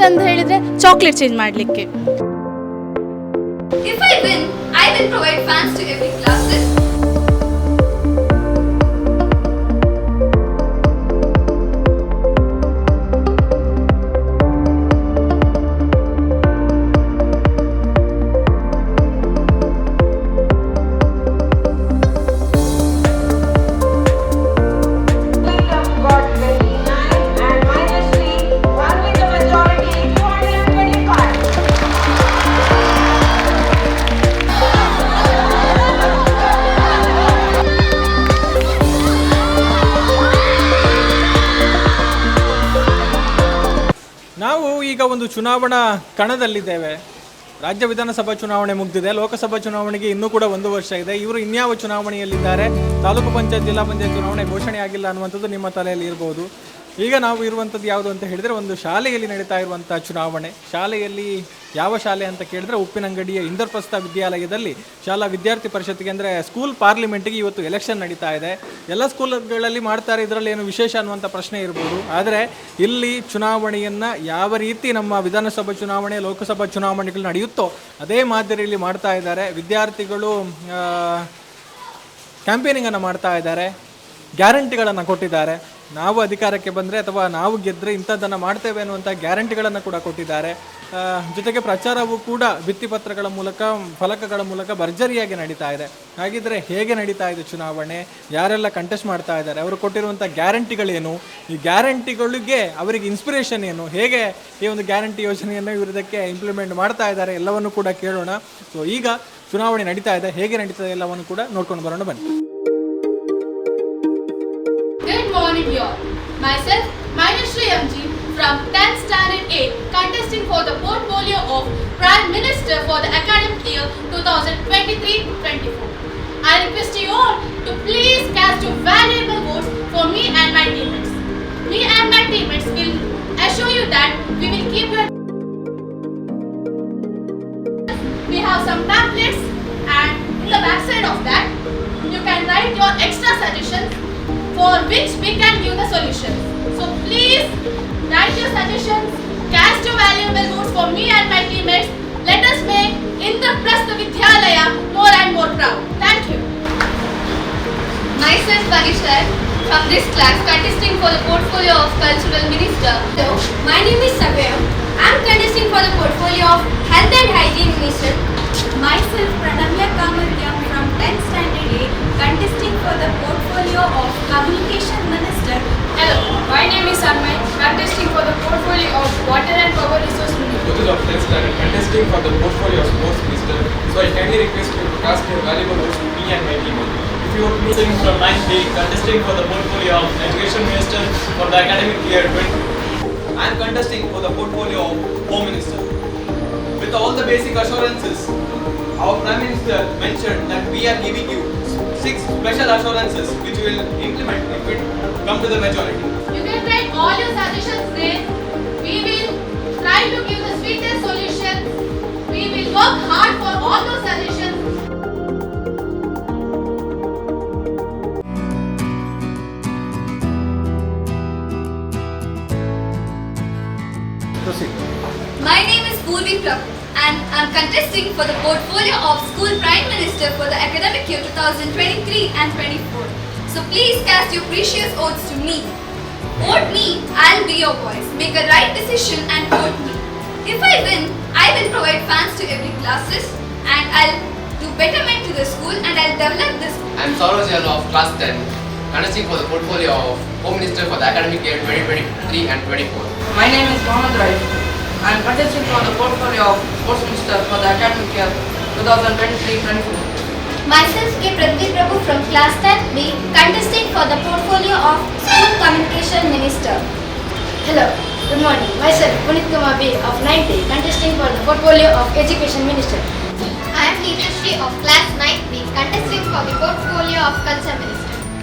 ಅಂತ ಹೇಳಿದ್ರೆ chocolate change ಮಾಡಲಿಕ್ಕೆ. If I win, I will provide fans to every classes. ನಾವು ಈಗ ಒಂದು ಚುನಾವಣಾ ಕಣದಲ್ಲಿದ್ದೇವೆ. ರಾಜ್ಯ ವಿಧಾನಸಭಾ ಚುನಾವಣೆ ಮುಗಿದಿದೆ, ಲೋಕಸಭಾ ಚುನಾವಣೆಗೆ ಇನ್ನೂ ಕೂಡ 1 ವರ್ಷ ಇದೆ. ಇವರು ಇನ್ಯಾವ ಚುನಾವಣೆಯಲ್ಲಿದ್ದಾರೆ, ತಾಲೂಕು ಪಂಚಾಯತ್ ಜಿಲ್ಲಾ ಪಂಚಾಯತ್ ಚುನಾವಣೆ ಘೋಷಣೆ ಆಗಿಲ್ಲ ಅನ್ನುವಂಥದ್ದು ನಿಮ್ಮ ತಲೆಯಲ್ಲಿ ಇರ್ಬೋದು. ಈಗ ನಾವು ಇರುವಂಥದ್ದು ಯಾವುದು ಅಂತ ಹೇಳಿದರೆ ಒಂದು ಶಾಲೆಯಲ್ಲಿ ನಡೀತಾ ಇರುವಂಥ ಚುನಾವಣೆ. ಶಾಲೆಯಲ್ಲಿ ಯಾವ ಶಾಲೆ ಅಂತ ಕೇಳಿದ್ರೆ ಉಪ್ಪಿನಂಗಡಿಯ ಇಂದ್ರಪ್ರಸ್ಥ ವಿದ್ಯಾಲಯದಲ್ಲಿ ಶಾಲಾ ವಿದ್ಯಾರ್ಥಿ ಪರಿಷತ್ತಿಗೆ ಅಂದರೆ ಸ್ಕೂಲ್ ಪಾರ್ಲಿಮೆಂಟಿಗೆ ಇವತ್ತು ಎಲೆಕ್ಷನ್ ನಡೀತಾ ಇದೆ. ಎಲ್ಲ ಸ್ಕೂಲ್ಗಳಲ್ಲಿ ಮಾಡ್ತಾರೆ, ಇದರಲ್ಲಿ ಏನು ವಿಶೇಷ ಅನ್ನುವಂಥ ಪ್ರಶ್ನೆ ಇರ್ಬೋದು. ಆದರೆ ಇಲ್ಲಿ ಚುನಾವಣೆಯನ್ನು ಯಾವ ರೀತಿ ನಮ್ಮ ವಿಧಾನಸಭಾ ಚುನಾವಣೆ ಲೋಕಸಭಾ ಚುನಾವಣೆಗಳು ನಡೆಯುತ್ತೋ ಅದೇ ಮಾದರಿಯಲ್ಲಿ ಮಾಡ್ತಾ ಇದ್ದಾರೆ. ವಿದ್ಯಾರ್ಥಿಗಳು ಕ್ಯಾಂಪೇನಿಂಗನ್ನು ಮಾಡ್ತಾ ಇದ್ದಾರೆ, ಗ್ಯಾರಂಟಿಗಳನ್ನು ಕೊಟ್ಟಿದ್ದಾರೆ. ನಾವು ಅಧಿಕಾರಕ್ಕೆ ಬಂದರೆ ಅಥವಾ ನಾವು ಗೆದ್ದರೆ ಇಂಥದ್ದನ್ನು ಮಾಡ್ತೇವೆ ಅನ್ನುವಂಥ ಗ್ಯಾರಂಟಿಗಳನ್ನು ಕೂಡ ಕೊಟ್ಟಿದ್ದಾರೆ. ಜೊತೆಗೆ ಪ್ರಚಾರವೂ ಕೂಡ ಭಿತ್ತಿಪತ್ರಗಳ ಮೂಲಕ ಫಲಕಗಳ ಮೂಲಕ ಭರ್ಜರಿಯಾಗಿ ನಡೀತಾ ಇದೆ. ಹಾಗಿದ್ರೆ ಹೇಗೆ ನಡೀತಾ ಇದೆ ಚುನಾವಣೆ, ಯಾರೆಲ್ಲ ಕಂಟೆಸ್ಟ್ ಮಾಡ್ತಾ ಇದ್ದಾರೆ, ಅವರು ಕೊಟ್ಟಿರುವಂಥ ಗ್ಯಾರಂಟಿಗಳೇನು, ಈ ಗ್ಯಾರಂಟಿಗಳಿಗೆ ಅವರಿಗೆ ಇನ್ಸ್ಪಿರೇಷನ್ ಏನು, ಹೇಗೆ ಈ ಒಂದು ಗ್ಯಾರಂಟಿ ಯೋಜನೆಯನ್ನು ಇವರು ಇದಕ್ಕೆ ಇಂಪ್ಲಿಮೆಂಟ್ ಮಾಡ್ತಾ ಇದ್ದಾರೆ ಎಲ್ಲವನ್ನು ಕೂಡ ಕೇಳೋಣ. ಸೊ ಈಗ ಚುನಾವಣೆ ನಡೀತಾ ಇದೆ, ಹೇಗೆ ನಡೀತಾ ಇದೆ ಎಲ್ಲವನ್ನು ಕೂಡ ನೋಡ್ಕೊಂಡು ಬರೋಣ ಬನ್ನಿ. Good morning, y'all. Myself, Manishri MG from 10th Standard 8, contesting for the portfolio of Prime Minister for the academic year 2023-24. I request you all to please cast your valuable votes for me and my teammates. Me and my teammates will assure you that we will keep your. We have some pamphlets, and in the back side of that, you can write your extra suggestions for which we can give the solutions. So please write your suggestions, cast your valuable votes for me and my teammates. Let us make Indraprastha Vidyalaya more and more proud. Thank you. Myself Vanisha from this class contesting for the portfolio of Cultural Minister. Hello, my name is Sabya. I am contesting for the portfolio of Health and Hygiene Minister. Myself Pranamya Kamarya from 10th Standard A, contesting for the portfolio of Communication Minister. Hello, my name is Armay, contesting for the portfolio of Water and Power Resource Minister. Total of 10th Standard, contesting for the portfolio of Sports Minister. So I kindly request you to cast your valuable votes to me and my team. If you are meeting from 9th day, contesting for the portfolio of Education Minister for the academic year 20. I am contesting for the portfolio of Home Minister. With all the basic assurances, our Prime Minister mentioned that we are giving you 6 special assurances which we will implement if it come to the majority. You can write all your suggestions there. We will try to give the sweetest solutions. We will work hard for all those suggestions. Proceed. My name is Purvi Prabhu and I am contesting for the portfolio of School Prime Minister for the academic year 2023 and 24. So please cast your precious votes to me. Vote me, I'll be your voice. Make a right decision and vote me. If I win, I will provide fans to every classes and I'll do betterment to the school and I'll develop this. I am Saurabh Jal of class 10, contesting for the portfolio of Home Minister for the academic year 2023 and 24. My name is Mohammed Raif. I am contesting for the portfolio of Sports Minister for the academic year 2023-24. Myself K. Prithvi Prabhu from class 10B, contesting for the portfolio of School Communication Minister. Hello, good morning. Myself Punit Kumar B. of 9th day, contesting for the portfolio of Education Minister. I am Neetashri of class 9B, contesting for the portfolio of Culture Minister.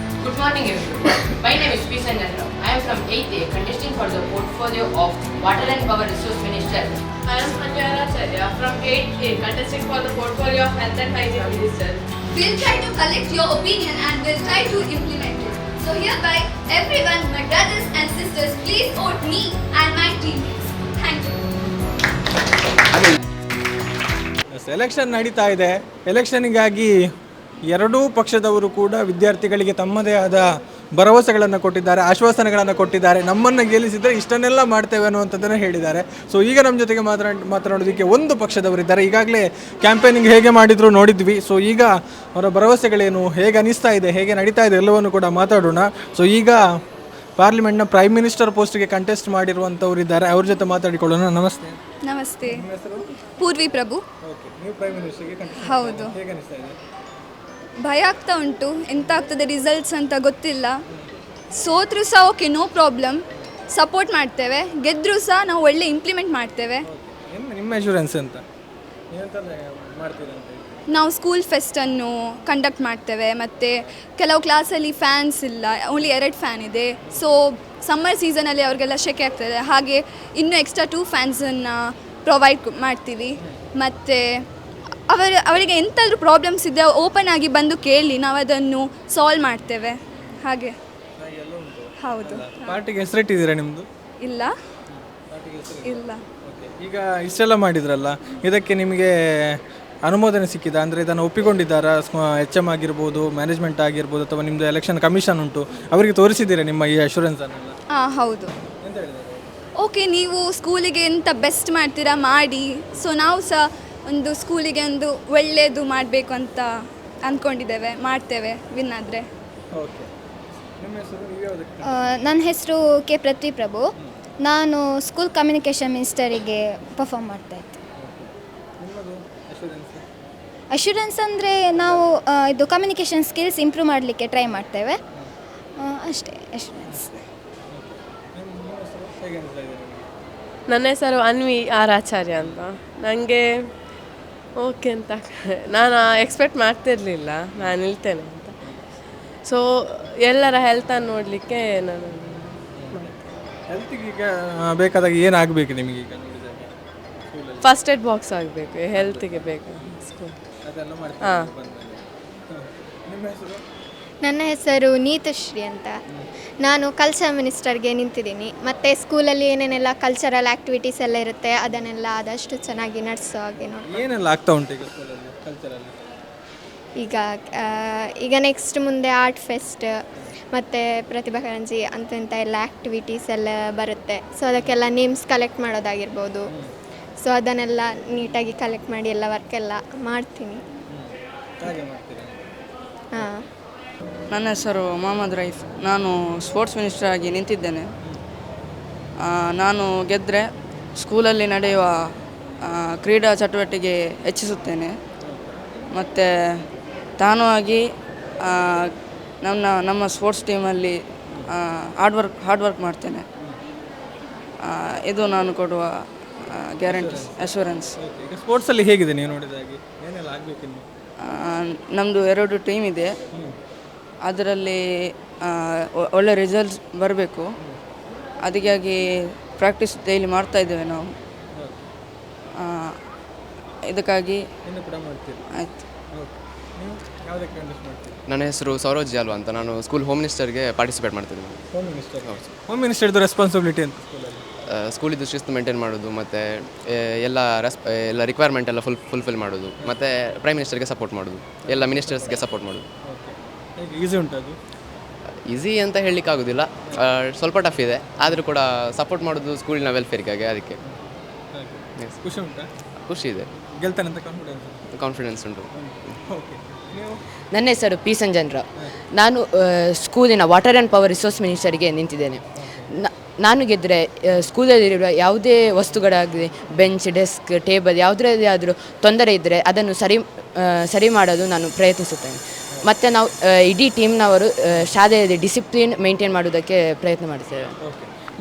Good morning everyone. My name is P. Sandra. I am from 8th day, contesting for the portfolio of Water and Power Resource Minister. I am Sanjana Charya from 8A, contesting for the portfolio of Health and Hygiene Minister. We'll try to collect your opinion and we'll try to implement it. So hereby, everyone, my brothers and sisters, please vote me and my teammates. Thank you. Election ನಡೀತಾ ಇದೆ. ಎಲೆಕ್ಷನ್ಗಾಗಿ ಎರಡೂ ಪಕ್ಷದವರು ಕೂಡ ವಿದ್ಯಾರ್ಥಿಗಳಿಗೆ ತಮ್ಮದೇ ಆದ ಭರವಸೆಗಳನ್ನು ಕೊಟ್ಟಿದ್ದಾರೆ, ಆಶ್ವಾಸನೆಗಳನ್ನು ಕೊಟ್ಟಿದ್ದಾರೆ. ನಮ್ಮನ್ನು ಗೆಲ್ಲಿಸಿದರೆ ಇಷ್ಟನ್ನೆಲ್ಲ ಮಾಡ್ತೇವೆ ಅನ್ನುವಂಥದ್ದನ್ನು ಹೇಳಿದ್ದಾರೆ. ಸೊ ಈಗ ನಮ್ಮ ಜೊತೆಗೆ ಮಾತನಾಡೋದಕ್ಕೆ ಒಂದು ಪಕ್ಷದವರಿದ್ದಾರೆ. ಈಗಾಗಲೇ ಕ್ಯಾಂಪೇನಿಂಗ್ ಹೇಗೆ ಮಾಡಿದ್ರು ನೋಡಿದ್ವಿ. ಸೊ ಈಗ ಅವರ ಭರವಸೆಗಳೇನು, ಹೇಗೆ ಅನಿಸ್ತಾ ಇದೆ, ಹೇಗೆ ನಡೀತಾ ಇದೆ ಎಲ್ಲವನ್ನು ಕೂಡ ಮಾತಾಡೋಣ. ಸೊ ಈಗ ಪಾರ್ಲಿಮೆಂಟ್ನ ಪ್ರೈಮ್ ಮಿನಿಸ್ಟರ್ ಪೋಸ್ಟ್ಗೆ ಕಂಟೆಸ್ಟ್ ಮಾಡಿರುವಂಥವ್ರು ಇದ್ದಾರೆ, ಅವ್ರ ಜೊತೆ ಮಾತಾಡಿಕೊಳ್ಳೋಣ. ನಮಸ್ತೆ. ನಮಸ್ತೆ. ಪೂರ್ವಿ ಪ್ರಭು. ನೀವು ಪ್ರೈಮ್ ಮಿನಿಸ್ಟರ್ಗೆ ಹೌದು. ಹೇಗೆ ಅನಿಸ್ತಾ ಇದೆ? ಭಯ ಆಗ್ತಾ ಉಂಟು, ಎಂತ ಆಗ್ತದೆ ರಿಸಲ್ಟ್ಸ್ ಅಂತ ಗೊತ್ತಿಲ್ಲ. ಸೋತ್ರೂ ಸಹ ಓಕೆ, ನೋ ಪ್ರಾಬ್ಲಮ್, ಸಪೋರ್ಟ್ ಮಾಡ್ತೇವೆ. ಗೆದ್ದರೂ ಸಹ ನಾವು ಒಳ್ಳೆ ಇಂಪ್ಲಿಮೆಂಟ್ ಮಾಡ್ತೇವೆ. ನಿಮ್ಮ ಅಶ್ಯೂರೆನ್ಸ್ ಅಂತ ಮಾಡ್ತೀರಾ? ನಾವು ಸ್ಕೂಲ್ ಫೆಸ್ಟನ್ನು ಕಂಡಕ್ಟ್ ಮಾಡ್ತೇವೆ. ಮತ್ತು ಕೆಲವು ಕ್ಲಾಸಲ್ಲಿ ಫ್ಯಾನ್ಸ್ ಇಲ್ಲ, ಓನ್ಲಿ 2 ಫ್ಯಾನ್ ಇದೆ. ಸೊ ಸಮ್ಮರ್ ಸೀಸನಲ್ಲಿ ಅವ್ರಿಗೆಲ್ಲ ಶೆಕೆ ಆಗ್ತದೆ. ಹಾಗೆ ಇನ್ನೂ ಎಕ್ಸ್ಟ್ರಾ 2 ಫ್ಯಾನ್ಸನ್ನು ಪ್ರೊವೈಡ್ ಮಾಡ್ತೀವಿ. ಮತ್ತು ಅವರಿಗೆ ಎಂತಾದರೂ ಪ್ರಾಬ್ಲಮ್ಸ್ ಇದ್ದರೆ ಓಪನ್ ಆಗಿ ಬಂದು ಕೇಳಿ, ನಾವು ಅದನ್ನು ಸಾಲ್ವ್ ಮಾಡ್ತೇವೆ. ಹಾಗೆ. ಹೌದು. ಪಾರ್ಟಿಗೆ ಹೆಸರಿಟ್ಟಿದ್ದೀರಾ ನಿಮ್ಮದು? ಇಲ್ಲ ಇಲ್ಲ. ಈಗ ಇಷ್ಟೆಲ್ಲ ಮಾಡಿದ್ರಲ್ಲ, ಇದಕ್ಕೆ ನಿಮಗೆ ಅನುಮೋದನೆ ಸಿಕ್ಕಿದ? ಅಂದರೆ ಇದನ್ನು ಒಪ್ಪಿಕೊಂಡಿದ್ದಾರಾ? HM ಆಗಿರ್ಬೋದು, ಮ್ಯಾನೇಜ್ಮೆಂಟ್ ಆಗಿರ್ಬೋದು, ಅಥವಾ ನಿಮ್ಮದು ಎಲೆಕ್ಷನ್ ಕಮಿಷನ್ ಉಂಟು, ಅವರಿಗೆ ತೋರಿಸಿದ್ದೀರಾ ನಿಮ್ಮ ಈ ಅಶ್ಯೂರೆನ್ಸನ್ನೆಲ್ಲ? ಹೌದು. ಓಕೆ, ನೀವು ಸ್ಕೂಲಿಗೆ ಎಂತ ಬೆಸ್ಟ್ ಮಾಡ್ತೀರಾ ಮಾಡಿ. ಸೊ ನಾವು ಸಹ ಒಂದು ಸ್ಕೂಲಿಗೆ ಒಂದು ಒಳ್ಳೆಯದು ಮಾಡಬೇಕು ಅಂತ ಅಂದ್ಕೊಂಡಿದ್ದೇವೆ, ಮಾಡ್ತೇವೆ ವಿನ್ ಆದರೆ. ಓಕೆ. ನಿಮ್ಮ ಹೆಸರು? ನೀವು ಯಾವುದಕ್ಕೆ? ನನ್ನ ಹೆಸರು ಕೆ ಪೃಥ್ವಿ ಪ್ರಭು. ನಾನು ಸ್ಕೂಲ್ ಕಮ್ಯುನಿಕೇಷನ್ ಮಿನಿಸ್ಟರಿಗೆ ಪರ್ಫಾರ್ಮ್ ಮಾಡ್ತಾಯಿದ್ದೆ. ನಿಮ್ಮದು ಅಶ್ಯೂರೆನ್ಸ್? ಅಶ್ಯೂರೆನ್ಸ್ ಅಂದರೆ ನಾವು ಇದು ಕಮ್ಯುನಿಕೇಷನ್ ಸ್ಕಿಲ್ಸ್ ಇಂಪ್ರೂವ್ ಮಾಡಲಿಕ್ಕೆ ಟ್ರೈ ಮಾಡ್ತೇವೆ, ಅಷ್ಟೇ ಅಶ್ಯೂರೆನ್ಸ್. ಹೇಗೆ ಅನಿಸ್ತಾ ಇದೆ? ನನ್ನ ಹೆಸರು ಅನ್ವಿ ಆರ್ ಆಚಾರ್ಯ ಅಂತ. ನನಗೆ ಓಕೆ ಅಂತ, ನಾನು ಎಕ್ಸ್ಪೆಕ್ಟ್ ಮಾಡ್ತಿರಲಿಲ್ಲ ನಾನು ನಿಲ್ತೇನೆ ಅಂತ. ಸೊ ಎಲ್ಲರ ಹೆಲ್ತನ್ನು ನೋಡಲಿಕ್ಕೆ ನಾನು ಹೆಲ್ತಿಗೆ ಈಗ ಬೇಕಾದಾಗ ಏನಾಗಬೇಕು ನಿಮಗೆ? ಈಗ ಫಸ್ಟ್ ಏಡ್ ಬಾಕ್ಸ್ ಆಗಬೇಕು, ಹೆಲ್ತಿಗೆ ಬೇಕು ಸ್ಕೂಲ್. ಅದೆಲ್ಲ ಮಾಡ್ತೀವಿ. ಹಾಂ. ನಿಮ್ಮ ಹೆಸರು? ನನ್ನ ಹೆಸರು ನೀತಶ್ರೀ ಅಂತ. ನಾನು ಕಲ್ಚರ್ ಮಿನಿಸ್ಟರ್ಗೆ ನಿಂತಿದ್ದೀನಿ. ಮತ್ತು ಸ್ಕೂಲಲ್ಲಿ ಏನೇನೆಲ್ಲ ಕಲ್ಚರಲ್ ಆ್ಯಕ್ಟಿವಿಟೀಸ್ ಎಲ್ಲ ಇರುತ್ತೆ ಅದನ್ನೆಲ್ಲ ಆದಷ್ಟು ಚೆನ್ನಾಗಿ ನಡೆಸೋ ಹಾಗೆ ನೋಡಿ. ಏನೆಲ್ಲ ಆಗ್ತಾ ಉಂಟು ಈಗ ಸ್ಕೂಲಲ್ಲಿ ಕಲ್ಚರಲ್ಲಿ? ಈಗ ನೆಕ್ಸ್ಟ್ ಮುಂದೆ ಆರ್ಟ್ ಫೆಸ್ಟ್ ಮತ್ತು ಪ್ರತಿಭಾ ಕಾರಂಜಿ ಅಂತ ಎಲ್ಲ ಆ್ಯಕ್ಟಿವಿಟೀಸ್ ಎಲ್ಲ ಬರುತ್ತೆ. ಸೊ ಅದಕ್ಕೆಲ್ಲ ನೇಮ್ಸ್ ಕಲೆಕ್ಟ್ ಮಾಡೋದಾಗಿರ್ಬೋದು. ಸೊ ಅದನ್ನೆಲ್ಲ ನೀಟಾಗಿ ಕಲೆಕ್ಟ್ ಮಾಡಿ ಎಲ್ಲ ವರ್ಕೆಲ್ಲ ಮಾಡ್ತೀನಿ. ಹಾಂ. ನನ್ನ ಹೆಸರು ಮೊಹಮ್ಮದ್ ರೈಫ್. ನಾನು ಸ್ಪೋರ್ಟ್ಸ್ ಮಿನಿಸ್ಟರ್ ಆಗಿ ನಿಂತಿದ್ದೇನೆ. ನಾನು ಗೆದ್ದರೆ ಸ್ಕೂಲಲ್ಲಿ ನಡೆಯುವ ಕ್ರೀಡಾ ಚಟುವಟಿಕೆ ಹೆಚ್ಚಿಸುತ್ತೇನೆ. ಮತ್ತು ತಾನೂ ಆಗಿ ನಮ್ಮ ಸ್ಪೋರ್ಟ್ಸ್ ಟೀಮಲ್ಲಿ ಹಾರ್ಡ್ ವರ್ಕ್ ಮಾಡ್ತೇನೆ. ಇದು ನಾನು ಕೊಡುವ ಗ್ಯಾರಂಟಿ, ಅಶ್ಯೂರೆನ್ಸ್. ಸ್ಪೋರ್ಟ್ಸಲ್ಲಿ ಹೇಗಿದೆ ನೀವು ನೋಡಿದಾಗೆ? ಏನೆಲ್ಲ ಆಗಬೇಕು? ನಮ್ಮದು 2 ಟೀಮ್ ಇದೆ, ಅದರಲ್ಲಿ ಒಳ್ಳೆ ರಿಸಲ್ಟ್ಸ್ ಬರಬೇಕು. ಅದಕ್ಕಾಗಿ ಪ್ರಾಕ್ಟೀಸ್ ಡೈಲಿ ಮಾಡ್ತಾಯಿದ್ದೇವೆ ನಾವು. ಇದಕ್ಕಾಗಿ ಆಯಿತು. ನನ್ನ ಹೆಸರು ಸೌರೋಜ್ ಜಾಲ್ವಾ ಅಂತ. ನಾನು ಸ್ಕೂಲ್ ಹೋಮ್ ಮಿನಿಸ್ಟರ್ಗೆ ಪಾರ್ಟಿಸಿಪೇಟ್ ಮಾಡ್ತಿದ್ದೀನಿ. ಹೋಮ್ ಮಿನಿಸ್ಟರ್ದು ರೆಸ್ಪಾನ್ಸಿಬಿಲಿಟಿ ಅಂತ ಸ್ಕೂಲಿದ್ದು ಶಿಸ್ತು ಮೇಂಟೈನ್ ಮಾಡೋದು, ಮತ್ತು ಎಲ್ಲ ರಿಕ್ವೈರ್ಮೆಂಟ್ ಎಲ್ಲ ಫುಲ್ಫಿಲ್ ಮಾಡೋದು, ಮತ್ತು ಪ್ರೈಮ್ ಮಿನಿಸ್ಟರ್ಗೆ ಸಪೋರ್ಟ್ ಮಾಡೋದು, ಎಲ್ಲ ಮಿನಿಸ್ಟರ್ಸ್ಗೆ ಸಪೋರ್ಟ್ ಮಾಡೋದು. ಈಸಿ ಉಂಟು ಅದು? ಈಸಿ ಅಂತ ಹೇಳಲಿಕ್ಕಾಗೋದಿಲ್ಲ, ಸ್ವಲ್ಪ ಟಫ್ ಇದೆ. ಆದರೂ ಕೂಡ ಸಪೋರ್ಟ್ ಮಾಡೋದು ಸ್ಕೂಲಿನ ವೆಲ್ಫೇರ್ಗಾಗಿ. ಅದಕ್ಕೆ ಖುಷಿ ಉಂಟಾ? ಖುಷಿ ಇದೆ. ಗೆಲ್ತಾನಂತ ಕಾನ್ಫಿಡೆನ್ಸ್ ಉಂಟು. ನನ್ನ ಹೆಸರು ಪಿ ಸಂಜನ್ರಾವ್. ನಾನು ಸ್ಕೂಲಿನ ವಾಟರ್ ಆ್ಯಂಡ್ ಪವರ್ ರಿಸೋರ್ಸ್ ಮಿನಿಸ್ಟರಿಗೆ ನಿಂತಿದ್ದೇನೆ. ನಾನು ಗೆದ್ದರೆ ಸ್ಕೂಲಲ್ಲಿರುವ ಯಾವುದೇ ವಸ್ತುಗಳಾಗಲಿ, ಬೆಂಚ್, ಡೆಸ್ಕ್, ಟೇಬಲ್ ಯಾವುದರಲ್ಲಿ ಆದರೂ ತೊಂದರೆ ಇದ್ದರೆ ಅದನ್ನು ಸರಿ ಮಾಡಲು ನಾನು ಪ್ರಯತ್ನಿಸುತ್ತೇನೆ. ಮತ್ತು ನಾವು ಇಡೀ ಟೀಮ್ನವರು ಶಾಲೆಯಲ್ಲಿ ಡಿಸಿಪ್ಲಿನ್ ಮೇಂಟೈನ್ ಮಾಡೋದಕ್ಕೆ ಪ್ರಯತ್ನ ಮಾಡ್ತೇವೆ.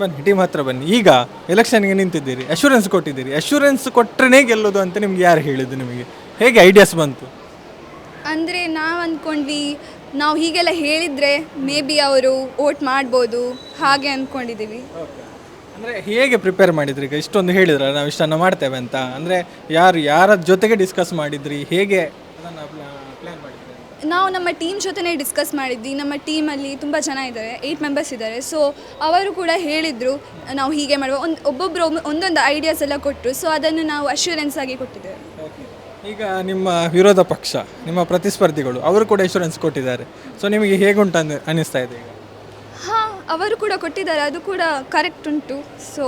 ಬನ್ನಿ, ಟೀಮ್ ಹತ್ರ ಬನ್ನಿ. ಈಗ ಎಲೆಕ್ಷನ್ಗೆ ನಿಂತಿದ್ದೀರಿ, ಅಶ್ಯೂರೆನ್ಸ್ ಕೊಟ್ಟಿದ್ದೀರಿ. ಅಶ್ಯೂರೆನ್ಸ್ ಕೊಟ್ಟರೆ ಗೆಲ್ಲೋದು ಅಂತ ನಿಮ್ಗೆ ಯಾರು ಹೇಳಿದ್ದು? ನಿಮಗೆ ಹೇಗೆ ಐಡಿಯಾಸ್ ಬಂತು? ಅಂದರೆ ನಾವು ಅಂದ್ಕೊಂಡ್ವಿ, ನಾವು ಹೀಗೆಲ್ಲ ಹೇಳಿದರೆ ಮೇ ಬಿ ಅವರು ವೋಟ್ ಮಾಡ್ಬೋದು, ಹಾಗೆ ಅಂದ್ಕೊಂಡಿದ್ದೀವಿ. ಅಂದರೆ ಹೇಗೆ ಪ್ರಿಪೇರ್ ಮಾಡಿದ್ರಿ? ಈಗ ಇಷ್ಟೊಂದು ಹೇಳಿದ್ರೆ ನಾವು ಇಷ್ಟನ್ನು ಮಾಡ್ತೇವೆ ಅಂತ, ಅಂದರೆ ಯಾರ ಜೊತೆಗೆ ಡಿಸ್ಕಸ್ ಮಾಡಿದ್ರಿ? ಹೇಗೆ ಅದನ್ನು ಪ್ಲ್ಯಾನ್ ಮಾಡಿದ್ದೀರಿ ಅಂತ? ನಾವು ನಮ್ಮ ಟೀಮ್ ಜೊತೆನೇ ಡಿಸ್ಕಸ್ ಮಾಡಿದ್ವಿ. ನಮ್ಮ ಟೀಮಲ್ಲಿ ತುಂಬ ಜನ ಇದ್ದಾರೆ, 8 ಮೆಂಬರ್ಸ್ ಇದ್ದಾರೆ. ಸೊ ಅವರು ಕೂಡ ಹೇಳಿದರು ನಾವು ಹೀಗೆ ಮಾಡುವ, ಒಬ್ಬೊಬ್ಬರು ಒಂದೊಂದು ಐಡಿಯಾಸ್ ಎಲ್ಲ ಕೊಟ್ಟರು. ಸೊ ಅದನ್ನು ನಾವು ಅಶ್ಯೂರೆನ್ಸ್ ಆಗಿ ಕೊಟ್ಟಿದ್ದೇವೆ. ಈಗ ನಿಮ್ಮ ವಿರೋಧ ಪಕ್ಷ, ನಿಮ್ಮ ಪ್ರತಿಸ್ಪರ್ಧಿಗಳು ಅವರು ಕೂಡ ಇನ್ಶೂರೆನ್ಸ್ ಕೊಟ್ಟಿದ್ದಾರೆ. ಸೊ ನಿಮಗೆ ಹೇಗುಂಟು ಅನ್ನಿಸ್ತಾ ಇದೆ ಈಗ? ಹಾಂ, ಅವರು ಕೂಡ ಕೊಟ್ಟಿದ್ದಾರೆ, ಅದು ಕೂಡ ಕರೆಕ್ಟ್ ಉಂಟು. ಸೊ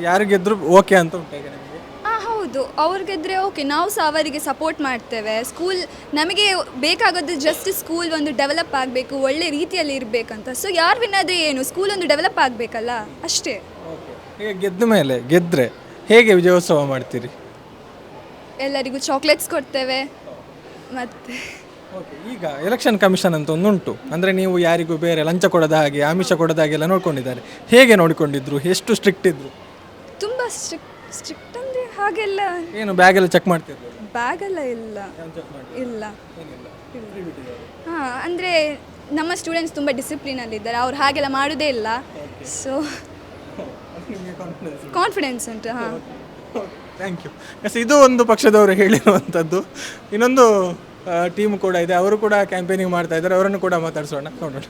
ಯಾರು ಗೆದ್ದರೂ ಓಕೆ ಅಂತ ಉಂಟು ಈಗ ನಿಮಗೆ? ಹೌದು, ಅವ್ರಿಗೆದ್ರೆ ಓಕೆ, ನಾವು ಸಹ ಅವರಿಗೆ ಸಪೋರ್ಟ್ ಮಾಡ್ತೇವೆ. ಸ್ಕೂಲ್ ನಮಗೆ ಬೇಕಾಗೋದು ಜಸ್ಟ್ ಸ್ಕೂಲ್ ಒಂದು ಡೆವಲಪ್ ಆಗಬೇಕು, ಒಳ್ಳೆ ರೀತಿಯಲ್ಲಿ ಇರಬೇಕಂತ. ಸೊ ಯಾರು ವಿನ್ನಾದರೆ ಏನು, ಸ್ಕೂಲ್ ಒಂದು ಡೆವಲಪ್ ಆಗಬೇಕಲ್ಲ, ಅಷ್ಟೇ. ಈಗ ಗೆದ್ದರೆ ಹೇಗೆ ವಿಜಯೋತ್ಸವ ಮಾಡ್ತೀರಿ? ಎಲ್ಲರಿಗೂ ಚಾಕ್ಲೇಟ್ಸ್ ಕೊಡ್ತೇವೆ. ಮತ್ತು ಈಗ ಎಲೆಕ್ಷನ್ ಕಮಿಷನ್ ಅಂತ ಒಂದುಂಟು, ಅಂದರೆ ನೀವು ಯಾರಿಗೂ ಬೇರೆ ಲಂಚ ಕೊಡದ ಹಾಗೆ, ಆಮಿಷ ಕೊಡದ ಹಾಗೆ ಎಲ್ಲ ನೋಡ್ಕೊಂಡಿದ್ದಾರೆ. ಹೇಗೆ ನೋಡಿಕೊಂಡಿದ್ರು? ಎಷ್ಟು ಸ್ಟ್ರಿಕ್ಟ್ ಇದ್ರು? ತುಂಬ ಸ್ಟ್ರಿಕ್ಟ್ ಅಂದರೆ ಹಾಗೆಲ್ಲ ಏನು ಬ್ಯಾಗೆಲ್ಲ ಚೆಕ್ ಮಾಡ್ತಿದ್ರು? ಬ್ಯಾಗೆಲ್ಲ ಇಲ್ಲ. ಹಾಂ, ಅಂದರೆ ನಮ್ಮ ಸ್ಟೂಡೆಂಟ್ಸ್ ತುಂಬ ಡಿಸಿಪ್ಲಿನಲ್ಲಿದ್ದಾರೆ, ಅವ್ರು ಹಾಗೆಲ್ಲ ಮಾಡೋದೇ ಇಲ್ಲ. ಸೊ ಕಾನ್ಫಿಡೆನ್ಸ್ ಉಂಟು. ಹಾಂ, ಥ್ಯಾಂಕ್ ಯು. ಎಸ್, ಇದು ಒಂದು ಪಕ್ಷದವರು ಹೇಳಿರುವಂಥದ್ದು. ಇನ್ನೊಂದು ಟೀಮ್ ಕೂಡ ಇದೆ, ಅವರು ಕೂಡ ಕ್ಯಾಂಪೇನಿಂಗ್ ಮಾಡ್ತಾ ಇದ್ದಾರೆ. ಅವರನ್ನು ಕೂಡ ಮಾತಾಡಿಸೋಣ. ನೋಡೋಣ.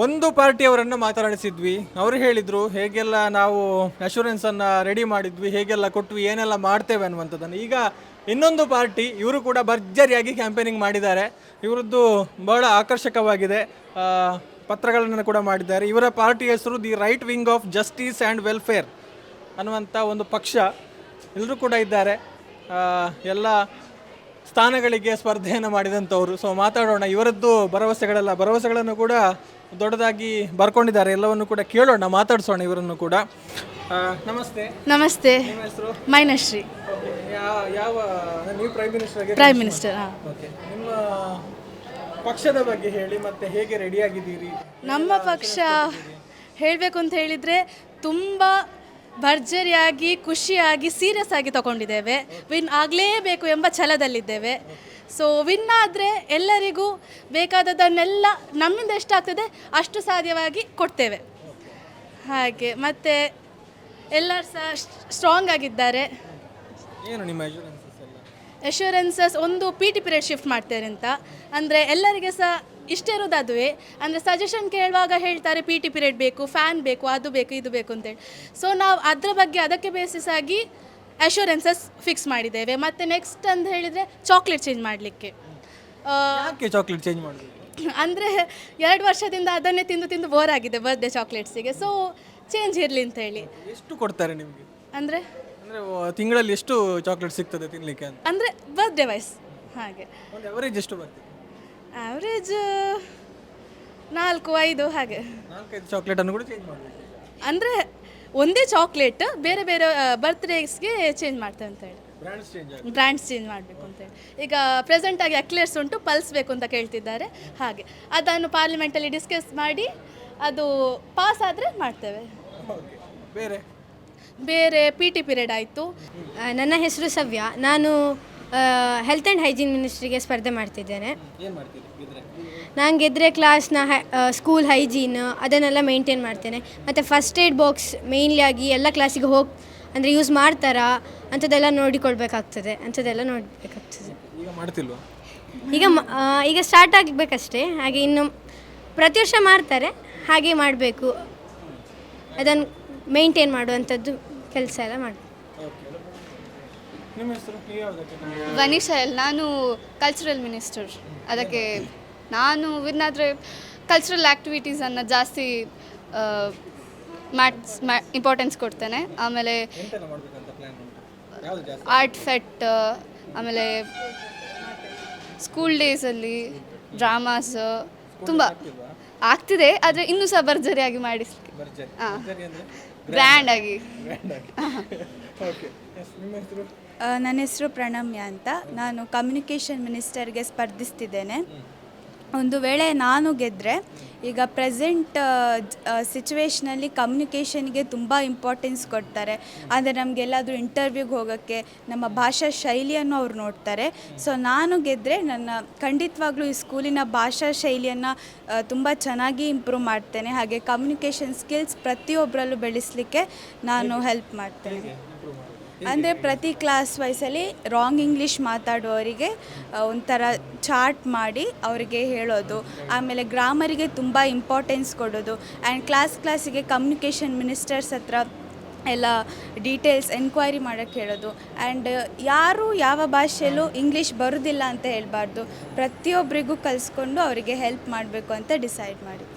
ಒಂದು ಪಾರ್ಟಿಯವರನ್ನು ಮಾತಾಡಿಸಿದ್ವಿ. ಅವರು ಹೇಳಿದರು ಹೇಗೆಲ್ಲ ನಾವು ಅಶ್ಯೂರೆನ್ಸನ್ನು ರೆಡಿ ಮಾಡಿದ್ವಿ, ಹೇಗೆಲ್ಲ ಕೊಟ್ವಿ, ಏನೆಲ್ಲ ಮಾಡ್ತೇವೆ ಅನ್ನುವಂಥದ್ದನ್ನು. ಈಗ ಇನ್ನೊಂದು ಪಾರ್ಟಿ, ಇವರು ಕೂಡ ಭರ್ಜರಿಯಾಗಿ ಕ್ಯಾಂಪೇನಿಂಗ್ ಮಾಡಿದ್ದಾರೆ. ಇವರದ್ದು ಬಹಳ ಆಕರ್ಷಕವಾಗಿದೆ, ಪತ್ರಗಳನ್ನು ಕೂಡ ಮಾಡಿದ್ದಾರೆ. ಇವರ ಪಾರ್ಟಿ ಹೆಸರು the right wing of justice and welfare ಅನ್ನುವಂಥ ಒಂದು ಪಕ್ಷ. ಎಲ್ಲರೂ ಕೂಡ ಇದ್ದಾರೆ, ಎಲ್ಲ ಸ್ಥಾನಗಳಿಗೆ ಸ್ಪರ್ಧೆಯನ್ನು ಮಾಡಿದಂಥವ್ರು. ಸೊ ಮಾತಾಡೋಣ. ಇವರದ್ದು ಭರವಸೆಗಳನ್ನು ಕೂಡ ದೊಡ್ಡದಾಗಿ ಬರ್ಕೊಂಡಿದ್ದಾರೆ. ಎಲ್ಲವನ್ನು ಕೂಡ ಕೇಳೋಣ, ಮಾತಾಡಿಸೋಣ ಇವರನ್ನು ಕೂಡ. ನಮಸ್ತೆ. ನಮಸ್ತೆ. ನಿಮ್ಮ ಹೆಸರು? ಮೈನಶ್ರೀ. ಯಾವ ನೀವು ಪ್ರೈಮ್ ಮಿನಿಸ್ಟರ್. ಓಕೆ. ನಿಮ್ಮ ಪಕ್ಷದ ಬಗ್ಗೆ ಹೇಳಿ, ಮತ್ತೆ ಹೇಗೆ ರೆಡಿಯಾಗಿದ್ದೀರಿ? ನಮ್ಮ ಪಕ್ಷ ಹೇಳಬೇಕು ಅಂತ ಹೇಳಿದರೆ ತುಂಬ ಭರ್ಜರಿಯಾಗಿ, ಖುಷಿಯಾಗಿ, ಸೀರಿಯಸ್ ಆಗಿ ತಗೊಂಡಿದ್ದೇವೆ. ವಿನ್ ಆಗಲೇಬೇಕು ಎಂಬ ಛಲದಲ್ಲಿದ್ದೇವೆ. ಸೊ ವಿನ್ ಆದರೆ ಎಲ್ಲರಿಗೂ ಬೇಕಾದದನ್ನೆಲ್ಲ ನಮ್ಮಿಂದ ಎಷ್ಟಾಗ್ತದೆ ಅಷ್ಟು ಸಾಧ್ಯವಾಗಿ ಕೊಡ್ತೇವೆ. ಹಾಗೆ ಮತ್ತು ಎಲ್ಲರೂ ಸಹ ಸ್ಟ್ರಾಂಗ್ ಆಗಿದ್ದಾರೆ. ಏನು ನಿಮ್ಮ ಅಶ್ಯೂರೆನ್ಸಸ್ ಒಂದು PT ಪೀರಿಯಡ್ ಶಿಫ್ಟ್ ಮಾಡ್ತಾರೆ ಅಂತ, ಅಂದರೆ ಎಲ್ಲರಿಗೆ ಸಹ ಇಷ್ಟ ಇರೋದು ಅದುವೇ. ಅಂದರೆ ಸಜೆಷನ್ ಕೇಳುವಾಗ ಹೇಳ್ತಾರೆ PT ಪೀರಿಯಡ್ ಬೇಕು, ಫ್ಯಾನ್ ಬೇಕು, ಅದು ಬೇಕು, ಇದು ಬೇಕು ಅಂತೇಳಿ. ಸೊ ನಾವು ಅದರ ಬಗ್ಗೆ ಅದಕ್ಕೆ ಬೇಸಿಸ್ ಆಗಿ ಅಶ್ಯೂರೆನ್ಸಸ್ ಫಿಕ್ಸ್ ಮಾಡಿದ್ದೇವೆ. ಮತ್ತು ನೆಕ್ಸ್ಟ್ ಅಂತ ಹೇಳಿದರೆ ಚಾಕ್ಲೇಟ್ ಚೇಂಜ್ ಮಾಡಲಿಕ್ಕೆ. ಚಾಕ್ಲೇಟ್ ಚೇಂಜ್ ಮಾಡೋದು ಅಂದರೆ 2 ವರ್ಷದಿಂದ ಅದನ್ನೇ ತಿಂದು ಬೋರ್ ಆಗಿದೆ ಬರ್ತ್ಡೇ ಚಾಕ್ಲೇಟ್ಸಿಗೆ. ಸೊ ಚೇಂಜ್ ಇರಲಿ ಅಂತ ಹೇಳಿ. ಎಷ್ಟು ಕೊಡ್ತಾರೆ ನಿಮಗೆ? ಅಂದರೆ ತಿಂಗಳಲ್ಲಿ ಎಷ್ಟು ಚಾಕ್ಲೇಟ್ ಸಿಗ್ತದೆ ತಿನ್ನಲಿಕ್ಕೆ ಅಂತ? ಅಂದರೆ ಬರ್ತ್ಡೇ ವೈಸ್ ಹಾಗೆ. ಒಂದು ಅವರೇಜ್ ಎಷ್ಟು ಬರ್ತದೆ? ಆವ್ರೇಜ್ 4-5 ಹಾಗೆ. 4-5 ಚಾಕ್ಲೇಟನ್ನು ಕೂಡ ಚೇಂಜ್ ಮಾಡಬೇಕು. ಅಂದರೆ ಒಂದೇ ಚಾಕ್ಲೇಟ್ ಬೇರೆ ಬೇರೆ ಬರ್ತ್ಡೇಸ್ಗೆ ಚೇಂಜ್ ಮಾಡ್ತೇವೆ ಅಂತ ಹೇಳಿ. ಬ್ರ್ಯಾಂಡ್ಸ್ ಚೇಂಜ್ ಮಾಡಬೇಕು ಅಂತೇಳಿ. ಈಗ ಪ್ರೆಸೆಂಟಾಗಿ ಅಕ್ಲೇರ್ಸ್ ಉಂಟು, ಪಲ್ಸ್ ಬೇಕು ಅಂತ ಕೇಳ್ತಿದ್ದಾರೆ. ಹಾಗೆ ಅದನ್ನು ಪಾರ್ಲಿಮೆಂಟಲ್ಲಿ ಡಿಸ್ಕಸ್ ಮಾಡಿ ಅದು ಪಾಸ್ ಆದರೆ ಮಾಡ್ತೇವೆ. ಬೇರೆ PT ಪೀರಿಯಡ್ ಆಯಿತು. ನನ್ನ ಹೆಸರು ಸವ್ಯ. ನಾನು ಹೆಲ್ತ್ ಆ್ಯಂಡ್ ಹೈಜೀನ್ ಮಿನಿಸ್ಟ್ರಿಗೆ ಸ್ಪರ್ಧೆ ಮಾಡ್ತಿದ್ದೇನೆ. ನಾನು ಗೆದ್ದರೆ ಕ್ಲಾಸ್ನ ಸ್ಕೂಲ್ ಹೈಜೀನ್ ಅದನ್ನೆಲ್ಲ ಮೇಂಟೈನ್ ಮಾಡ್ತೇನೆ. ಮತ್ತು ಫಸ್ಟ್ ಏಡ್ ಬಾಕ್ಸ್ ಮೇಯ್ನ್ಲಿ ಆಗಿ ಎಲ್ಲ ಕ್ಲಾಸಿಗೆ ಅಂದರೆ ಯೂಸ್ ಮಾಡ್ತಾರಾ ಅಂಥದ್ದೆಲ್ಲ ನೋಡಿಕೊಳ್ಬೇಕಾಗ್ತದೆ. ಈಗ ಸ್ಟಾರ್ಟ್ ಆಗಬೇಕಷ್ಟೇ. ಹಾಗೆ ಇನ್ನು ಪ್ರತಿ ವರ್ಷ ಮಾಡ್ತಾರೆ, ಹಾಗೆ ಮಾಡಬೇಕು. ಅದನ್ನು ಮೇಂಟೈನ್ ಮಾಡುವಂಥದ್ದು ಕೆಲಸ ಎಲ್ಲ ಮಾಡಬೇಕು. ವನಿಷಾ ಎಲ್, ನಾನು ಕಲ್ಚರಲ್ ಮಿನಿಸ್ಟರ್. ಅದಕ್ಕೆ ನಾನು ವಿನ್ನಾದರೆ ಕಲ್ಚರಲ್ ಆ್ಯಕ್ಟಿವಿಟೀಸನ್ನು ಜಾಸ್ತಿ ಇಂಪಾರ್ಟೆನ್ಸ್ ಕೊಡ್ತೇನೆ. ಆಮೇಲೆ ಆರ್ಟ್ ಫೆಟ್, ಆಮೇಲೆ ಸ್ಕೂಲ್ ಡೇಸಲ್ಲಿ ಡ್ರಾಮಾಸ್ ತುಂಬ ಆಗ್ತಿದೆ, ಆದರೆ ಇನ್ನೂ ಸಹ ಭರ್ಜರಿಯಾಗಿ ಮಾಡಿಸ್ಲಿಕ್ಕೆ. ಗ್ರ್ಯಾಂಡ್ ಆಗಿ. ನನ್ನ ಹೆಸರು ಪ್ರಣಮ್ಯ ಅಂತ. ನಾನು ಕಮ್ಯುನಿಕೇಷನ್ ಮಿನಿಸ್ಟರ್ಗೆ ಸ್ಪರ್ಧಿಸ್ತಿದ್ದೇನೆ. ಒಂದು ವೇಳೆ ನಾನು ಗೆದ್ದರೆ, ಈಗ ಪ್ರೆಸೆಂಟ್ ಸಿಚುವೇಷನಲ್ಲಿ ಕಮ್ಯುನಿಕೇಷನ್ಗೆ ತುಂಬ ಇಂಪಾರ್ಟೆನ್ಸ್ ಕೊಡ್ತಾರೆ. ಅಂದರೆ ನಮಗೆಲ್ಲಾದರೂ ಇಂಟರ್ವ್ಯೂಗೆ ಹೋಗೋಕ್ಕೆ ನಮ್ಮ ಭಾಷಾ ಶೈಲಿಯನ್ನು ಅವ್ರು ನೋಡ್ತಾರೆ. ಸೊ ನಾನು ಗೆದ್ದರೆ ಖಂಡಿತವಾಗ್ಲೂ ಈ ಸ್ಕೂಲಿನ ಭಾಷಾ ಶೈಲಿಯನ್ನು ತುಂಬ ಚೆನ್ನಾಗಿ ಇಂಪ್ರೂವ್ ಮಾಡ್ತೇನೆ. ಹಾಗೆ ಕಮ್ಯುನಿಕೇಷನ್ ಸ್ಕಿಲ್ಸ್ ಪ್ರತಿಯೊಬ್ಬರಲ್ಲೂ ಬೆಳೆಸಲಿಕ್ಕೆ ನಾನು ಹೆಲ್ಪ್ ಮಾಡ್ತೇನೆ. ಅಂದರೆ ಪ್ರತಿ ಕ್ಲಾಸ್ ವೈಸಲ್ಲಿ ರಾಂಗ್ ಇಂಗ್ಲೀಷ್ ಮಾತಾಡುವವರಿಗೆ ಒಂಥರ ಚಾರ್ಟ್ ಮಾಡಿ ಅವರಿಗೆ ಹೇಳೋದು, ಆಮೇಲೆ ಗ್ರಾಮರಿಗೆ ತುಂಬ ಇಂಪಾರ್ಟೆನ್ಸ್ ಕೊಡೋದು, ಆ್ಯಂಡ್ ಕ್ಲಾಸಿಗೆ ಕಮ್ಯುನಿಕೇಷನ್ ಮಿನಿಸ್ಟರ್ಸ್ ಹತ್ರ ಎಲ್ಲ ಡೀಟೇಲ್ಸ್ ಎನ್ಕ್ವೈರಿ ಮಾಡೋಕ್ಕೆ ಹೇಳೋದು. ಆ್ಯಂಡ್ ಯಾರು ಯಾವ ಭಾಷೆಯಲ್ಲೂ ಇಂಗ್ಲೀಷ್ ಬರೋದಿಲ್ಲ ಅಂತ ಹೇಳಬಾರ್ದು, ಪ್ರತಿಯೊಬ್ಬರಿಗೂ ಕಲಿಸ್ಕೊಂಡು ಅವರಿಗೆ ಹೆಲ್ಪ್ ಮಾಡಬೇಕು ಅಂತ ಡಿಸೈಡ್ ಮಾಡಿದ್ವಿ.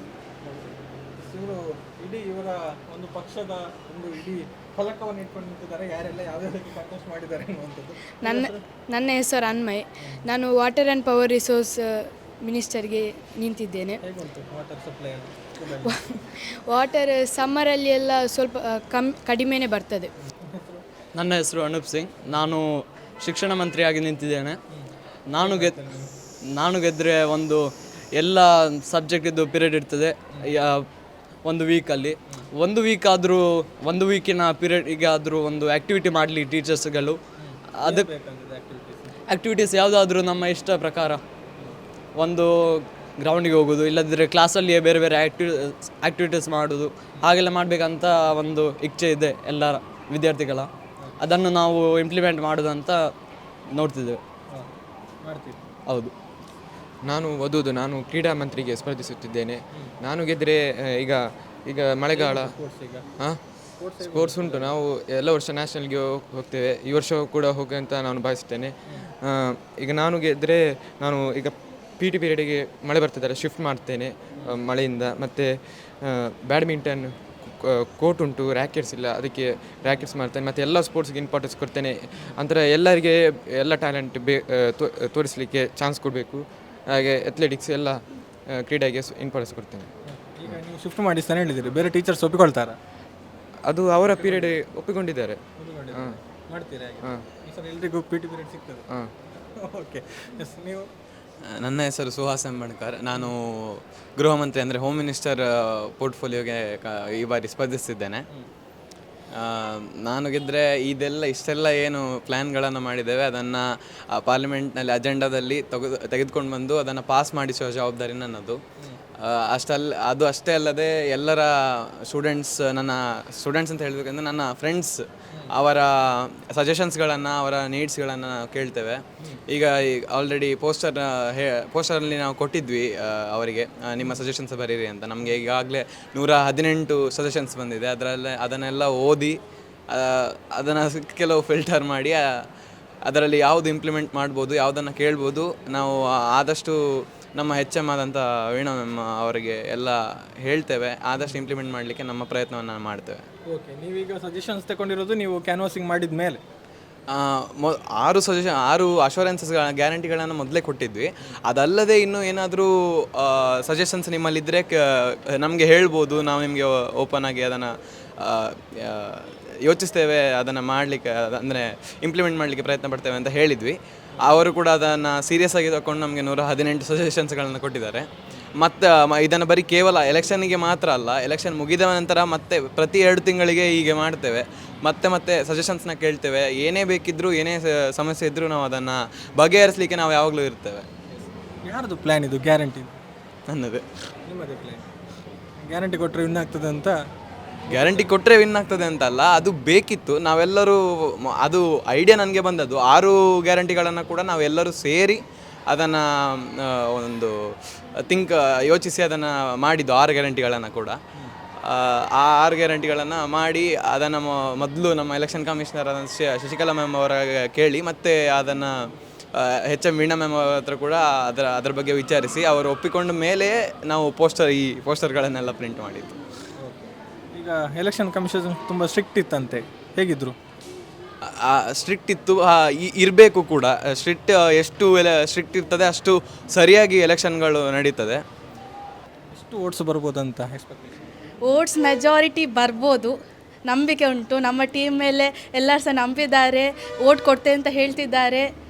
ಇವರು ಇಡೀ ಇವರ ಒಂದು ಪಕ್ಷದ ಒಂದು ಇಡೀ ಫಲಕವನ್ನು ಇಟ್ಕೊಂಡು ನಿಂತಿದ್ದಾರೆ, ಯಾರೆಲ್ಲ ಯಾವುದಕ್ಕೆ ಕಂಟೆಸ್ಟ್ ಮಾಡಿದ್ದಾರೆ ಅನ್ನುವಂಥದ್ದು. ನನ್ನ ಹೆಸರು ಅನ್ಮಯ್, ನಾನು ವಾಟರ್ ಆ್ಯಂಡ್ ಪವರ್ ರಿಸೋರ್ಸ್ ಮಿನಿಸ್ಟರ್ಗೆ ನಿಂತಿದ್ದೇನೆ. ವಾಟರ್ ಸಪ್ಲೈ ವಾಟರ್ ಸಮ್ಮರಲ್ಲಿ ಎಲ್ಲ ಸ್ವಲ್ಪ ಕಡಿಮೆನೇ ಬರ್ತದೆ. ನನ್ನ ಹೆಸರು ಅನೂಪ್ ಸಿಂಗ್, ನಾನು ಶಿಕ್ಷಣ ಮಂತ್ರಿಯಾಗಿ ನಿಂತಿದ್ದೇನೆ. ನಾನು ಗೆದ್ದರೆ ಒಂದು ಎಲ್ಲ ಸಬ್ಜೆಕ್ಟಿದ್ದು ಪೀರಿಯಡ್ ಇರ್ತದೆ ಒಂದು ವೀಕಲ್ಲಿ. ಒಂದು ವೀಕಿನ ಪೀರಿಯಡಿಗೆ ಆದರೂ ಒಂದು ಆ್ಯಕ್ಟಿವಿಟಿ ಮಾಡಲಿ ಟೀಚರ್ಸ್ಗಳು. ಅದಕ್ಕೆ ಆ್ಯಕ್ಟಿವಿಟೀಸ್ ಯಾವುದಾದ್ರೂ ನಮ್ಮ ಇಷ್ಟ ಪ್ರಕಾರ, ಒಂದು ಗ್ರೌಂಡಿಗೆ ಹೋಗೋದು, ಇಲ್ಲದಿದ್ದರೆ ಕ್ಲಾಸಲ್ಲಿಯೇ ಬೇರೆ ಬೇರೆ ಆ್ಯಕ್ಟಿವಿಟೀಸ್ ಮಾಡೋದು, ಹಾಗೆಲ್ಲ ಮಾಡಬೇಕಂತ ಒಂದು ಇಚ್ಛೆ ಇದೆ ಎಲ್ಲ ವಿದ್ಯಾರ್ಥಿಗಳ. ಅದನ್ನು ನಾವು ಇಂಪ್ಲಿಮೆಂಟ್ ಮಾಡೋದಂತ ನೋಡ್ತಿದ್ದೇವೆ. ಹೌದು. ನಾನು ಕ್ರೀಡಾ ಮಂತ್ರಿಗೆ ಸ್ಪರ್ಧಿಸುತ್ತಿದ್ದೇನೆ. ನಾನು ಗೆದ್ದರೆ ಈಗ ಮಳೆಗಾಲ ಸ್ಪೋರ್ಟ್ಸ್ ಉಂಟು. ನಾವು ಎಲ್ಲ ವರ್ಷ ನ್ಯಾಷನಲ್ಗೆ ಹೋಗ್ತೇವೆ, ಈ ವರ್ಷ ಕೂಡ ಹೋಗುವಂತ ನಾನು ಭಾವಿಸ್ತೇನೆ. ಈಗ ನಾನು ಗೆದ್ದರೆ ನಾನು ಈಗ PT ಪೀರಿಯಡಿಗೆ ಮಳೆ ಬರ್ತಿದ್ದಾರೆ ಶಿಫ್ಟ್ ಮಾಡ್ತೇನೆ ಮಳೆಯಿಂದ. ಮತ್ತು ಬ್ಯಾಡ್ಮಿಂಟನ್ ಕೋರ್ಟ್ ಉಂಟು, ರ್ಯಾಕೆಟ್ಸ್ ಇಲ್ಲ, ಅದಕ್ಕೆ ರ್ಯಾಕೆಟ್ಸ್ ಮಾಡ್ತೇನೆ. ಮತ್ತು ಎಲ್ಲ ಸ್ಪೋರ್ಟ್ಸ್ಗೆ ಇಂಪಾರ್ಟೆನ್ಸ್ ಕೊಡ್ತೇನೆ. ಅಂತರ ಎಲ್ಲರಿಗೆ ಎಲ್ಲ ಟ್ಯಾಲೆಂಟ್ ತೋರಿಸಲಿಕ್ಕೆ ಚಾನ್ಸ್ ಕೊಡಬೇಕು. ಹಾಗೆ ಅಥ್ಲೆಟಿಕ್ಸ್ ಎಲ್ಲ ಕ್ರೀಡೆಗೆ ಇಂಪಾರ್ಟೆನ್ಸ್ ಕೊಡ್ತೇನೆ. ಈಗ ನೀವು ಶಿಫ್ಟ್ ಮಾಡಿಸ್ತಾನೆ ಹೇಳಿದ್ದೀರಿ, ಬೇರೆ ಟೀಚರ್ಸ್ ಒಪ್ಪಿಕೊಳ್ತಾರಾ? ಅದು ಅವರ ಪೀರಿಯಡ್ ಒಪ್ಪಿಕೊಂಡಿದ್ದಾರೆ. ಮಾಡ್ತೀರಾ? ಎಲ್ರಿಗೂ PT ಪೀರಿಯಡ್ ಸಿಗ್ತದೆ. ಓಕೆ. ನೀವು? ನನ್ನ ಹೆಸರು ಸುಹಾಸ್ ಎಂಬಣ್ಕರ್. ನಾನು ಗೃಹ ಮಂತ್ರಿ ಅಂದರೆ ಹೋಮ್ ಮಿನಿಸ್ಟರ್ ಪೋರ್ಟ್ಫೋಲಿಯೋಗೆ ಈ ಬಾರಿ ಸ್ಪರ್ಧಿಸ್ತಿದ್ದೇನೆ. ನಾನು ಗೆದ್ದರೆ ಇಷ್ಟೆಲ್ಲ ಏನು ಪ್ಲ್ಯಾನ್ಗಳನ್ನು ಮಾಡಿದ್ದೇವೆ ಅದನ್ನು ಪಾರ್ಲಿಮೆಂಟ್ನಲ್ಲಿ ಅಜೆಂಡಾದಲ್ಲಿ ತೆಗೆದುಕೊಂಡು ಬಂದು ಅದನ್ನು ಪಾಸ್ ಮಾಡಿಸುವ ಜವಾಬ್ದಾರಿ ನನ್ನದು. ಅದು ಅಷ್ಟೇ ಅಲ್ಲದೆ ಎಲ್ಲರ ನನ್ನ ಸ್ಟೂಡೆಂಟ್ಸ್ ಅಂತ ಹೇಳಬೇಕಂದ್ರೆ ನನ್ನ ಫ್ರೆಂಡ್ಸ್ ಅವರ ಸಜೆಷನ್ಸ್ಗಳನ್ನು, ಅವರ ನೀಡ್ಸ್ಗಳನ್ನು ಕೇಳ್ತೇವೆ. ಈಗ ಆಲ್ರೆಡಿ ಪೋಸ್ಟರಲ್ಲಿ ನಾವು ಕೊಟ್ಟಿದ್ವಿ ಅವರಿಗೆ, ನಿಮ್ಮ ಸಜೆಷನ್ಸ್ ಬರೀರಿ ಅಂತ. ನಮಗೆ ಈಗಾಗಲೇ 118 ಸಜೆಷನ್ಸ್ ಬಂದಿದೆ. ಅದನ್ನೆಲ್ಲ ಓದಿ ಅದನ್ನು ಕೆಲವು ಫಿಲ್ಟರ್ ಮಾಡಿ ಅದರಲ್ಲಿ ಯಾವುದು ಇಂಪ್ಲಿಮೆಂಟ್ ಮಾಡ್ಬೋದು, ಯಾವುದನ್ನು ಕೇಳ್ಬೋದು, ನಾವು ಆದಷ್ಟು ನಮ್ಮ HM ಆದಂಥ ವೀಣಾ ಮ್ಯಾಮ್ ಅವರಿಗೆ ಎಲ್ಲ ಹೇಳ್ತೇವೆ. ಆದಷ್ಟು ಇಂಪ್ಲಿಮೆಂಟ್ ಮಾಡಲಿಕ್ಕೆ ನಮ್ಮ ಪ್ರಯತ್ನವನ್ನು ಮಾಡ್ತೇವೆ. ಓಕೆ. ನೀವೀಗ ಸಜೆಷನ್ಸ್ ತಗೊಂಡಿರೋದು ನೀವು ಕ್ಯಾನ್ವಾಸಿಂಗ್ ಮಾಡಿದ ಮೇಲೆ? 6 ಅಶ್ಯೂರೆನ್ಸಸ್ ಗ್ಯಾರಂಟಿಗಳನ್ನು ಮೊದಲೇ ಕೊಟ್ಟಿದ್ವಿ. ಅದಲ್ಲದೆ ಇನ್ನೂ ಏನಾದರೂ ಸಜೆಷನ್ಸ್ ನಿಮ್ಮಲ್ಲಿದ್ದರೆ ನಮಗೆ ಹೇಳ್ಬೋದು, ನಾವು ನಿಮಗೆ ಓಪನ್ ಆಗಿ ಅದನ್ನು ಯೋಚಿಸ್ತೇವೆ, ಅದನ್ನು ಮಾಡಲಿಕ್ಕೆ ಅಂದರೆ ಇಂಪ್ಲಿಮೆಂಟ್ ಮಾಡಲಿಕ್ಕೆ ಪ್ರಯತ್ನ ಪಡ್ತೇವೆ ಅಂತ ಹೇಳಿದ್ವಿ. ಅವರು ಕೂಡ ಅದನ್ನು ಸೀರಿಯಸ್ ಆಗಿ ತಗೊಂಡು ನಮಗೆ 118 ಸಜೆಷನ್ಸ್ಗಳನ್ನು ಕೊಟ್ಟಿದ್ದಾರೆ. ಮತ್ತು ಇದನ್ನು ಬರೀ ಕೇವಲ ಎಲೆಕ್ಷನ್ನಿಗೆ ಮಾತ್ರ ಅಲ್ಲ, ಎಲೆಕ್ಷನ್ ಮುಗಿದ ನಂತರ ಮತ್ತೆ ಪ್ರತಿ 2 ತಿಂಗಳಿಗೆ ಹೀಗೆ ಮಾಡ್ತೇವೆ. ಮತ್ತೆ ಸಜೆಷನ್ಸ್ನ ಕೇಳ್ತೇವೆ. ಏನೇ ಬೇಕಿದ್ದರೂ, ಏನೇ ಸಮಸ್ಯೆ ಇದ್ದರೂ ನಾವು ಅದನ್ನು ಬಗೆಹರಿಸಲಿಕ್ಕೆ ನಾವು ಯಾವಾಗಲೂ ಇರ್ತೇವೆ. ಯಾರ್ದು ಪ್ಲ್ಯಾನ್ ಇದು? ಗ್ಯಾರಂಟಿ ನನ್ನದು. ನಿಮ್ಮದೇ ಪ್ಲ್ಯಾನ್? ಗ್ಯಾರಂಟಿ ಕೊಟ್ಟರೆ ವಿನ್ ಆಗ್ತದೆ ಅಂತ? ಗ್ಯಾರಂಟಿ ಕೊಟ್ಟರೆ ವಿನ್ ಆಗ್ತದೆ ಅಂತಲ್ಲ, ಅದು ಬೇಕಿತ್ತು. ನಾವೆಲ್ಲರೂ ಅದು ಐಡಿಯಾ ನನಗೆ ಬಂದದ್ದು. 6 ಗ್ಯಾರಂಟಿಗಳನ್ನು ಕೂಡ ನಾವೆಲ್ಲರೂ ಸೇರಿ ಅದನ್ನು ಒಂದು ಯೋಚಿಸಿ ಅದನ್ನು ಮಾಡಿದ್ದು. 6 ಗ್ಯಾರಂಟಿಗಳನ್ನು ಕೂಡ ಆ 6 ಗ್ಯಾರಂಟಿಗಳನ್ನು ಮಾಡಿ ಅದನ್ನು ಮೊದಲು ನಮ್ಮ ಎಲೆಕ್ಷನ್ ಕಮಿಷನರ್ ಶಶಿಕಲಾ ಮ್ಯಾಮ್ ಅವರ ಕೇಳಿ, ಮತ್ತು ಅದನ್ನು HM ವೀಣಾ ಮ್ಯಾಮ್ ಅವರ ಹತ್ರ ಕೂಡ ಅದರ ಬಗ್ಗೆ ವಿಚಾರಿಸಿ ಅವರು ಒಪ್ಪಿಕೊಂಡ ಮೇಲೆ ನಾವು ಪೋಸ್ಟರ್ಗಳನ್ನೆಲ್ಲ ಪ್ರಿಂಟ್ ಮಾಡಿದ್ದು. ಈಗ ಎಲೆಕ್ಷನ್ ಕಮಿಷನ್ ತುಂಬ ಸ್ಟ್ರಿಕ್ಟ್ ಇತ್ತಂತೆ, ಹೇಗಿದ್ರು? ಸ್ಟ್ರಿಕ್ಟ್ ಇತ್ತು, ಇರಬೇಕು ಕೂಡ. ಎಷ್ಟು ಸ್ಟ್ರಿಕ್ಟ್ ಇರ್ತದೆ ಅಷ್ಟು ಸರಿಯಾಗಿ ಎಲೆಕ್ಷನ್ಗಳು ನಡೀತದೆ. ಎಷ್ಟು ಓಟ್ಸ್ ಬರ್ಬೋದಂತ ಎಕ್ಸ್ಪೆಕ್ಟೇಷನ್? ಓಟ್ಸ್ ಮೆಜಾರಿಟಿ ಬರ್ಬೋದು, ನಂಬಿಕೆ ಉಂಟು. ನಮ್ಮ ಟೀಮ್ ಮೇಲೆ ಎಲ್ಲರೂ ಸಹ ನಂಬಿದ್ದಾರೆ, ಓಟ್ ಕೊಡ್ತೇವೆ ಅಂತ ಹೇಳ್ತಿದ್ದಾರೆ.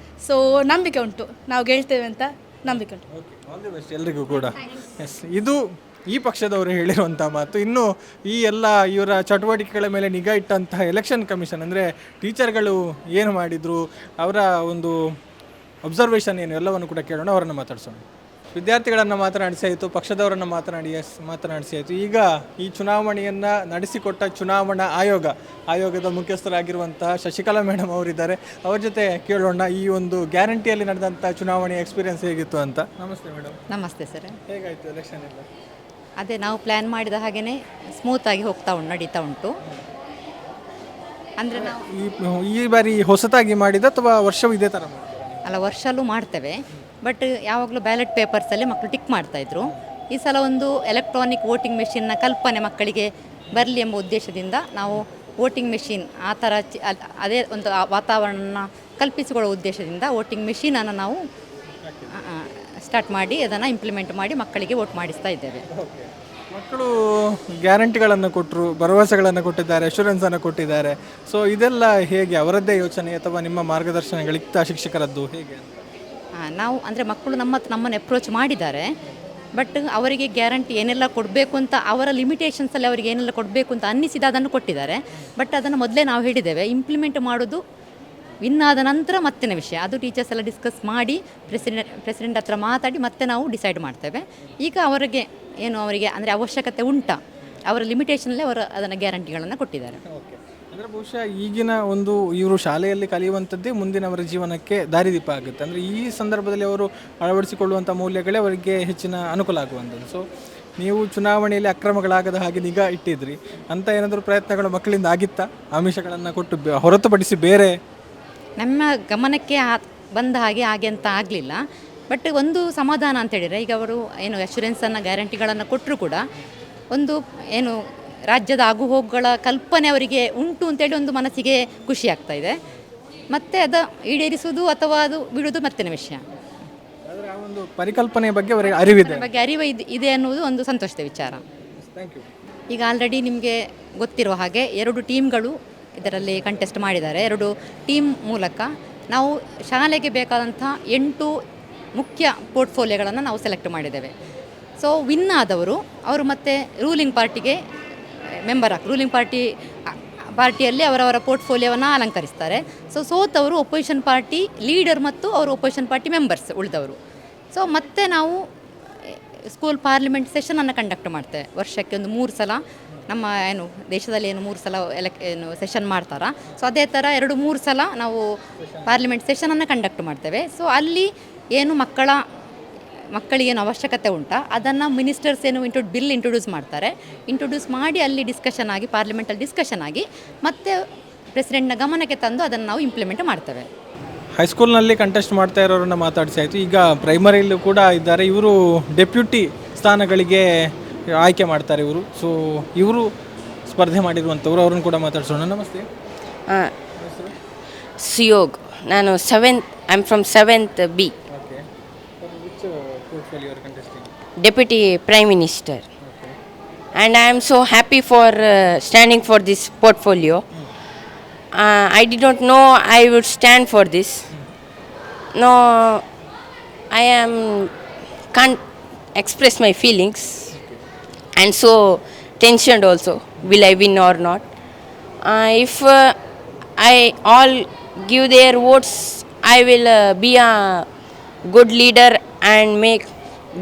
ಸೊ ನಂಬಿಕೆ ಉಂಟು, ನಾವು ಗೆಲ್ತೇವೆ ಅಂತ ನಂಬಿಕೆ ಉಂಟು. ಓಕೆ, ಆಲ್ ದಿ ಬೆಸ್ಟ್ ಎಲ್ರಿಗೂ ಕೂಡ. ಎಸ್, ಇದು ಈ ಪಕ್ಷದವರು ಹೇಳಿರುವಂಥ ಮಾತು. ಇನ್ನು ಈ ಎಲ್ಲ ಇವರ ಚಟುವಟಿಕೆಗಳ ಮೇಲೆ ನಿಗಾ ಇಟ್ಟಂತಹ ಎಲೆಕ್ಷನ್ ಕಮಿಷನ್, ಅಂದರೆ ಟೀಚರ್ಗಳು ಏನು ಮಾಡಿದರು, ಅವರ ಒಂದು ಅಬ್ಸರ್ವೇಷನ್ ಏನು, ಎಲ್ಲವನ್ನು ಕೂಡ ಕೇಳೋಣ, ಅವರನ್ನು ಮಾತಾಡ್ಸೋಣ. ವಿದ್ಯಾರ್ಥಿಗಳನ್ನು ಮಾತನಾಡಿಸಿ ಆಯಿತು, ಪಕ್ಷದವರನ್ನು ಮಾತನಾಡಿಸಿ ಆಯಿತು. ಈಗ ಈ ಚುನಾವಣೆಯನ್ನು ನಡೆಸಿಕೊಟ್ಟ ಚುನಾವಣಾ ಆಯೋಗದ ಮುಖ್ಯಸ್ಥರಾಗಿರುವಂತಹ ಶಶಿಕಲಾ ಮೇಡಮ್ ಅವರಿದ್ದಾರೆ. ಅವ್ರ ಜೊತೆ ಕೇಳೋಣ ಈ ಒಂದು ಗ್ಯಾರಂಟಿಯಲ್ಲಿ ನಡೆದಂಥ ಚುನಾವಣೆಯ ಎಕ್ಸ್ಪೀರಿಯನ್ಸ್ ಹೇಗಿತ್ತು ಅಂತ. ನಮಸ್ತೆ ಮೇಡಮ್. ನಮಸ್ತೆ ಸರ್. ಹೇಗಾಯಿತು ಎಲೆಕ್ಷನ್ ಎಲ್ಲ? ಅದೇ ನಾವು ಪ್ಲ್ಯಾನ್ ಮಾಡಿದ ಹಾಗೆಯೇ ಸ್ಮೂತಾಗಿ ನಡೀತಾ ಉಂಟು. ಅಂದರೆ ನಾವು ಈ ಬಾರಿ ಹೊಸತಾಗಿ ಮಾಡಿದ ಅಥವಾ ವರ್ಷವೂ ಇದೇ ಥರ ಅಲ್ಲ, ವರ್ಷಲ್ಲೂ ಮಾಡ್ತೇವೆ. ಬಟ್ ಯಾವಾಗಲೂ ಬ್ಯಾಲೆಟ್ ಪೇಪರ್ಸಲ್ಲಿ ಮಕ್ಕಳು ಟಿಕ್ ಮಾಡ್ತಾಯಿದ್ರು. ಈ ಸಲ ಒಂದು ಎಲೆಕ್ಟ್ರಾನಿಕ್ ವೋಟಿಂಗ್ ಮೆಷಿನ್ನ ಕಲ್ಪನೆ ಮಕ್ಕಳಿಗೆ ಬರಲಿ ಎಂಬ ಉದ್ದೇಶದಿಂದ ನಾವು ವೋಟಿಂಗ್ ಮೆಷಿನ್ ಆ ಥರ ಅದೇ ಒಂದು ವಾತಾವರಣ ಕಲ್ಪಿಸಿಕೊಳ್ಳುವ ಉದ್ದೇಶದಿಂದ ವೋಟಿಂಗ್ ಮೆಷಿನನ್ನು ನಾವು ಸ್ಟಾರ್ಟ್ ಮಾಡಿ ಅದನ್ನು ಇಂಪ್ಲಿಮೆಂಟ್ ಮಾಡಿ ಮಕ್ಕಳಿಗೆ ವೋಟ್ ಮಾಡಿಸ್ತಾ ಇದ್ದೇವೆ. ಮಕ್ಕಳು ಗ್ಯಾರಂಟಿಗಳನ್ನು ಕೊಟ್ಟರು, ಭರವಸೆಗಳನ್ನು ಕೊಟ್ಟಿದ್ದಾರೆ, ಅಶ್ಯೂರೆನ್ಸನ್ನು ಕೊಟ್ಟಿದ್ದಾರೆ. ಸೊ ಇದೆಲ್ಲ ಹೇಗೆ ಅವರದ್ದೇ ಯೋಚನೆ ಅಥವಾ ನಿಮ್ಮ ಮಾರ್ಗದರ್ಶನಗಳಿತ್ತ ಶಿಕ್ಷಕರದ್ದು ಹೇಗೆ? ನಾವು ಅಂದರೆ ಮಕ್ಕಳು ನಮ್ಮನ್ನು ಅಪ್ರೋಚ್ ಮಾಡಿದ್ದಾರೆ. ಬಟ್ ಅವರಿಗೆ ಗ್ಯಾರಂಟಿ ಏನೆಲ್ಲ ಕೊಡಬೇಕು ಅಂತ ಅವರ ಲಿಮಿಟೇಷನ್ಸಲ್ಲಿ ಅವರಿಗೆ ಏನೆಲ್ಲ ಕೊಡಬೇಕು ಅಂತ ಅನ್ನಿಸಿದ ಅದನ್ನು ಕೊಟ್ಟಿದ್ದಾರೆ. ಬಟ್ ಅದನ್ನು ಮೊದಲೇ ನಾವು ಹೇಳಿದ್ದೇವೆ, ಇಂಪ್ಲಿಮೆಂಟ್ ಮಾಡೋದು ವಿನ್ ಆದ ನಂತರ ಮತ್ತಿನ ವಿಷಯ. ಅದು ಟೀಚರ್ಸ್ ಎಲ್ಲ ಡಿಸ್ಕಸ್ ಮಾಡಿ ಪ್ರೆಸಿಡೆಂಟ್ ಹತ್ರ ಮಾತಾಡಿ ಮತ್ತೆ ನಾವು ಡಿಸೈಡ್ ಮಾಡ್ತೇವೆ. ಈಗ ಅವರಿಗೆ ಅವರಿಗೆ ಅಂದರೆ ಅವಶ್ಯಕತೆ ಉಂಟಾ, ಅವರ ಲಿಮಿಟೇಷನಲ್ಲಿ ಅವರು ಅದನ್ನು ಗ್ಯಾರಂಟಿಗಳನ್ನು ಕೊಟ್ಟಿದ್ದಾರೆ. ಅಂದರೆ ಬಹುಶಃ ಈಗಿನ ಒಂದು ಇವರು ಶಾಲೆಯಲ್ಲಿ ಕಲಿಯುವಂಥದ್ದೇ ಮುಂದಿನವರ ಜೀವನಕ್ಕೆ ದಾರಿದೀಪ ಆಗುತ್ತೆ. ಅಂದರೆ ಈ ಸಂದರ್ಭದಲ್ಲಿ ಅವರು ಅಳವಡಿಸಿಕೊಳ್ಳುವಂಥ ಮೌಲ್ಯಗಳೇ ಅವರಿಗೆ ಹೆಚ್ಚಿನ ಅನುಕೂಲ ಆಗುವಂಥದ್ದು. ಸೊ ನೀವು ಚುನಾವಣೆಯಲ್ಲಿ ಅಕ್ರಮಗಳಾಗದ ಹಾಗೆ ನಿಗಾ ಇಟ್ಟಿದ್ರಿ ಅಂತ ಏನಾದರೂ ಪ್ರಯತ್ನಗಳು ಮಕ್ಕಳಿಂದ ಆಗಿತ್ತಾ? ಆಮಿಷಗಳನ್ನು ಕೊಟ್ಟು ಹೊರತುಪಡಿಸಿ ಬೇರೆ ನಮ್ಮ ಗಮನಕ್ಕೆ ಬಂದ ಹಾಗೆ ಅಂತ ಆಗಲಿಲ್ಲ. ಬಟ್ ಒಂದು ಸಮಾಧಾನ ಅಂತ ಹೇಳಿದರೆ, ಈಗ ಅವರು ಅಶ್ಯೂರೆನ್ಸನ್ನು ಗ್ಯಾರಂಟಿಗಳನ್ನು ಕೊಟ್ಟರು ಕೂಡ ಒಂದು ರಾಜ್ಯದ ಆಗುಹೋಗುಗಳ ಕಲ್ಪನೆ ಅವರಿಗೆ ಉಂಟು ಅಂತೇಳಿ ಒಂದು ಮನಸ್ಸಿಗೆ ಖುಷಿ ಆಗ್ತಾ ಇದೆ. ಮತ್ತು ಅದು ಈಡೇರಿಸುವುದು ಅಥವಾ ಅದು ಬಿಡುವುದು ಮತ್ತಿನ ವಿಷಯ. ಒಂದು ಪರಿಕಲ್ಪನೆ ಬಗ್ಗೆ ಅವರಿಗೆ ಅರಿವು ಇದೆ ಅನ್ನುವುದು ಒಂದು ಸಂತೋಷದ ವಿಚಾರ. ಈಗ ಆಲ್ರೆಡಿ ನಿಮಗೆ ಗೊತ್ತಿರುವ ಹಾಗೆ 2 ಟೀಮ್ಗಳು ಇದರಲ್ಲಿ ಕಂಟೆಸ್ಟ್ ಮಾಡಿದ್ದಾರೆ. 2 ಟೀಮ್ ಮೂಲಕ ನಾವು ಶಾಲೆಗೆ ಬೇಕಾದಂಥ 8 ಮುಖ್ಯ ಪೋರ್ಟ್ಫೋಲಿಯೋಗಳನ್ನು ನಾವು ಸೆಲೆಕ್ಟ್ ಮಾಡಿದ್ದೇವೆ. ಸೊ ವಿನ್ ಆದವರು ಅವರು ಮತ್ತೆ ರೂಲಿಂಗ್ ಪಾರ್ಟಿಗೆ ರೂಲಿಂಗ್ ಪಾರ್ಟಿಯಲ್ಲಿ ಅವರವರ ಪೋರ್ಟ್ಫೋಲಿಯೋವನ್ನು ಅಲಂಕರಿಸ್ತಾರೆ. ಸೊ ಸೋತವರು ಒಪೋಸಿಷನ್ ಪಾರ್ಟಿ ಲೀಡರ್ ಮತ್ತು ಅವರು ಒಪೋಸಿಷನ್ ಪಾರ್ಟಿ ಮೆಂಬರ್ಸ್ ಉಳಿದವರು. ಸೊ ಮತ್ತೆ ನಾವು ಸ್ಕೂಲ್ ಪಾರ್ಲಿಮೆಂಟ್ ಸೆಷನನ್ನು ಕಂಡಕ್ಟ್ ಮಾಡ್ತೇವೆ. ವರ್ಷಕ್ಕೆ ಒಂದು 3 ಸಲ ನಮ್ಮ ದೇಶದಲ್ಲಿ 3 ಸಲ ಸೆಷನ್ ಮಾಡ್ತಾರಾ. ಸೊ ಅದೇ ಥರ 2-3 ಸಲ ನಾವು ಪಾರ್ಲಿಮೆಂಟ್ ಸೆಷನನ್ನು ಕಂಡಕ್ಟ್ ಮಾಡ್ತೇವೆ. ಸೊ ಅಲ್ಲಿ ಮಕ್ಕಳಿಗೇನು ಅವಶ್ಯಕತೆ ಉಂಟಾ ಅದನ್ನು ಮಿನಿಸ್ಟರ್ಸ್ ಬಿಲ್ ಇಂಟ್ರೊಡ್ಯೂಸ್ ಮಾಡ್ತಾರೆ. ಇಂಟ್ರೊಡ್ಯೂಸ್ ಮಾಡಿ ಅಲ್ಲಿ ಡಿಸ್ಕಷನ್ ಆಗಿ ಪಾರ್ಲಿಮೆಂಟಲ್ಲಿ ಡಿಸ್ಕಷನ್ ಆಗಿ ಮತ್ತೆ ಪ್ರೆಸಿಡೆಂಟ್ನ ಗಮನಕ್ಕೆ ತಂದು ಅದನ್ನು ನಾವು ಇಂಪ್ಲಿಮೆಂಟ್ ಮಾಡ್ತೇವೆ. ಹೈಸ್ಕೂಲ್ನಲ್ಲಿ ಕಂಟೆಸ್ಟ್ ಮಾಡ್ತಾ ಇರೋರನ್ನ ಮಾತಾಡಿಸಿ ಆಯಿತು. ಈಗ ಪ್ರೈಮರಿಯಲ್ಲೂ ಕೂಡ ಇದ್ದಾರೆ. ಇವರು ಡೆಪ್ಯೂಟಿ ಸ್ಥಾನಗಳಿಗೆ ಆಯ್ಕೆ ಮಾಡ್ತಾರೆ ಇವರು. ಸೊ ಇವರು ಸ್ಪರ್ಧೆ ಮಾಡಿರುವಂಥವ್ರು, ಅವ್ರನ್ನ ಕೂಡ ಮಾತಾಡ್ಸೋಣ. ನಮಸ್ತೆ. ಸುಯೋಗ್. ನಾನು 7th. I am from 7th B. Deputy Prime Minister. And I am so happy for standing for this portfolio. I did not know I would stand for this. No, I can't express my feelings. And so tensioned also. Will I win or not? If I all give their votes, I will be a good leader and make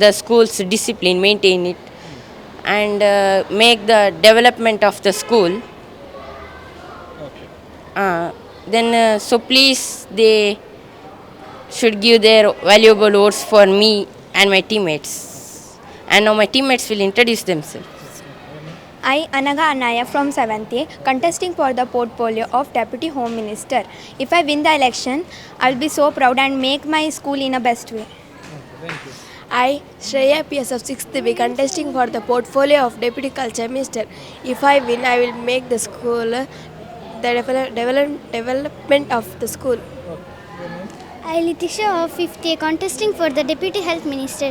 the school's discipline, maintain it, and make the development of the school. Then so please they should give their valuable votes for me and my teammates. And now my teammates will introduce themselves. I, Anaga Anaya from 7th A, contesting for the portfolio of Deputy Home Minister. If I win the election, I will be so proud and make my school in a best way. Thank you. I, Shreya PS of 6th B, contesting for the portfolio of Deputy Culture Minister. If I win, I will make the school the development of the school. I, Litisha of 5th A, contesting for the Deputy Health Minister.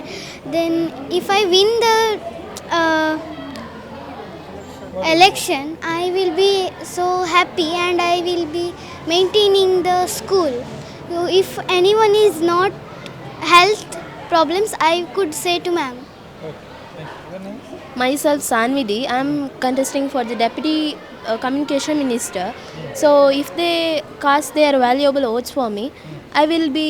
Then if I win the election, I will be so happy and I will be maintaining the school. So if anyone is not health problems, I could say to ma'am. Myself Sanvidi, I am contesting for the Deputy Communication Minister. So if they cast their valuable votes for me, I will be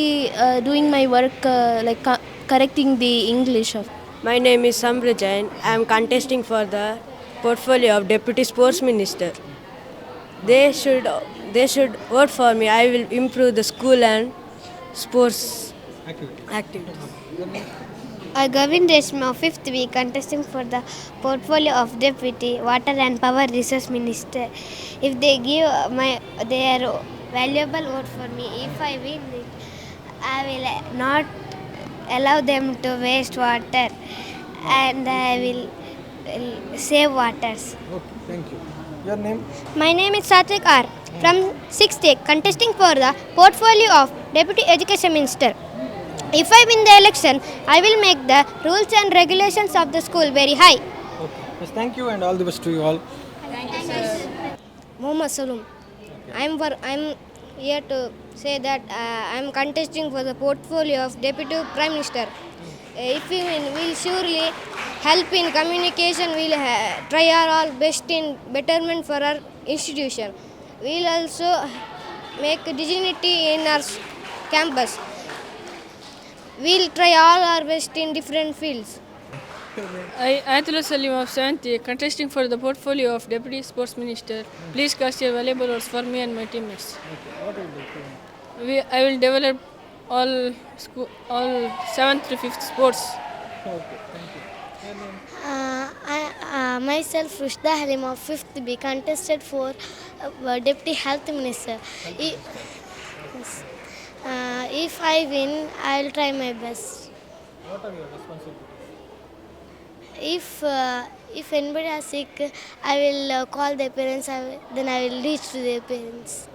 doing my work like correcting the English of. My name is Samra Jain. I am contesting for the portfolio of Deputy Sports Minister. They should vote for me. I will improve the school and sports activities. Govin Reshma, 5th week, contesting for the portfolio of Deputy Water and Power Resource Minister. If they give their valuable vote for me, if I win it, I will not allow them to waste water and I will save waters. Okay, thank you. Your name? My name is Satvik R. From 6th week, contesting for the portfolio of Deputy Education Minister. If I win the election, I will make the rules and regulations of the school very high. Okay. Yes, thank you and all the best to you all. Thank you, sir. Mohammad Salum. I'm here to say that I'm contesting for the portfolio of Deputy Prime Minister. If we win, we'll surely help in communication. We'll try our all best in betterment for our institution. We'll also make dignity in our campus. We'll try all our best in different fields. I, Ayatollah Salim of 7th, contesting for the portfolio of Deputy Sports Minister. Please cast your valuable votes for me and my teammates. Okay. What will you do? I will develop all 7th to 5th sports. Okay, thank you. Your name? Myself, Rushda Halim of 5th B, contested for Deputy Health Minister. If I win, I will try my best. What are your responsibilities? If anybody is sick, I will call their parents. Then I will reach to their parents.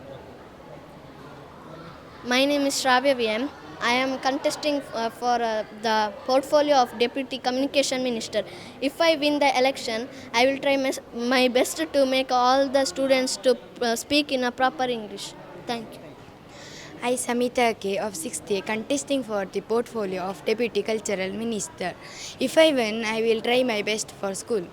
My name is Shravya VM. I am contesting for the portfolio of Deputy Communication Minister. If I win the election, I will try my best to make all the students to speak in a proper English. Thank you. I, Samita K. of 6th A, contesting for the portfolio of Deputy Cultural Minister. If I win, I will try my best for school.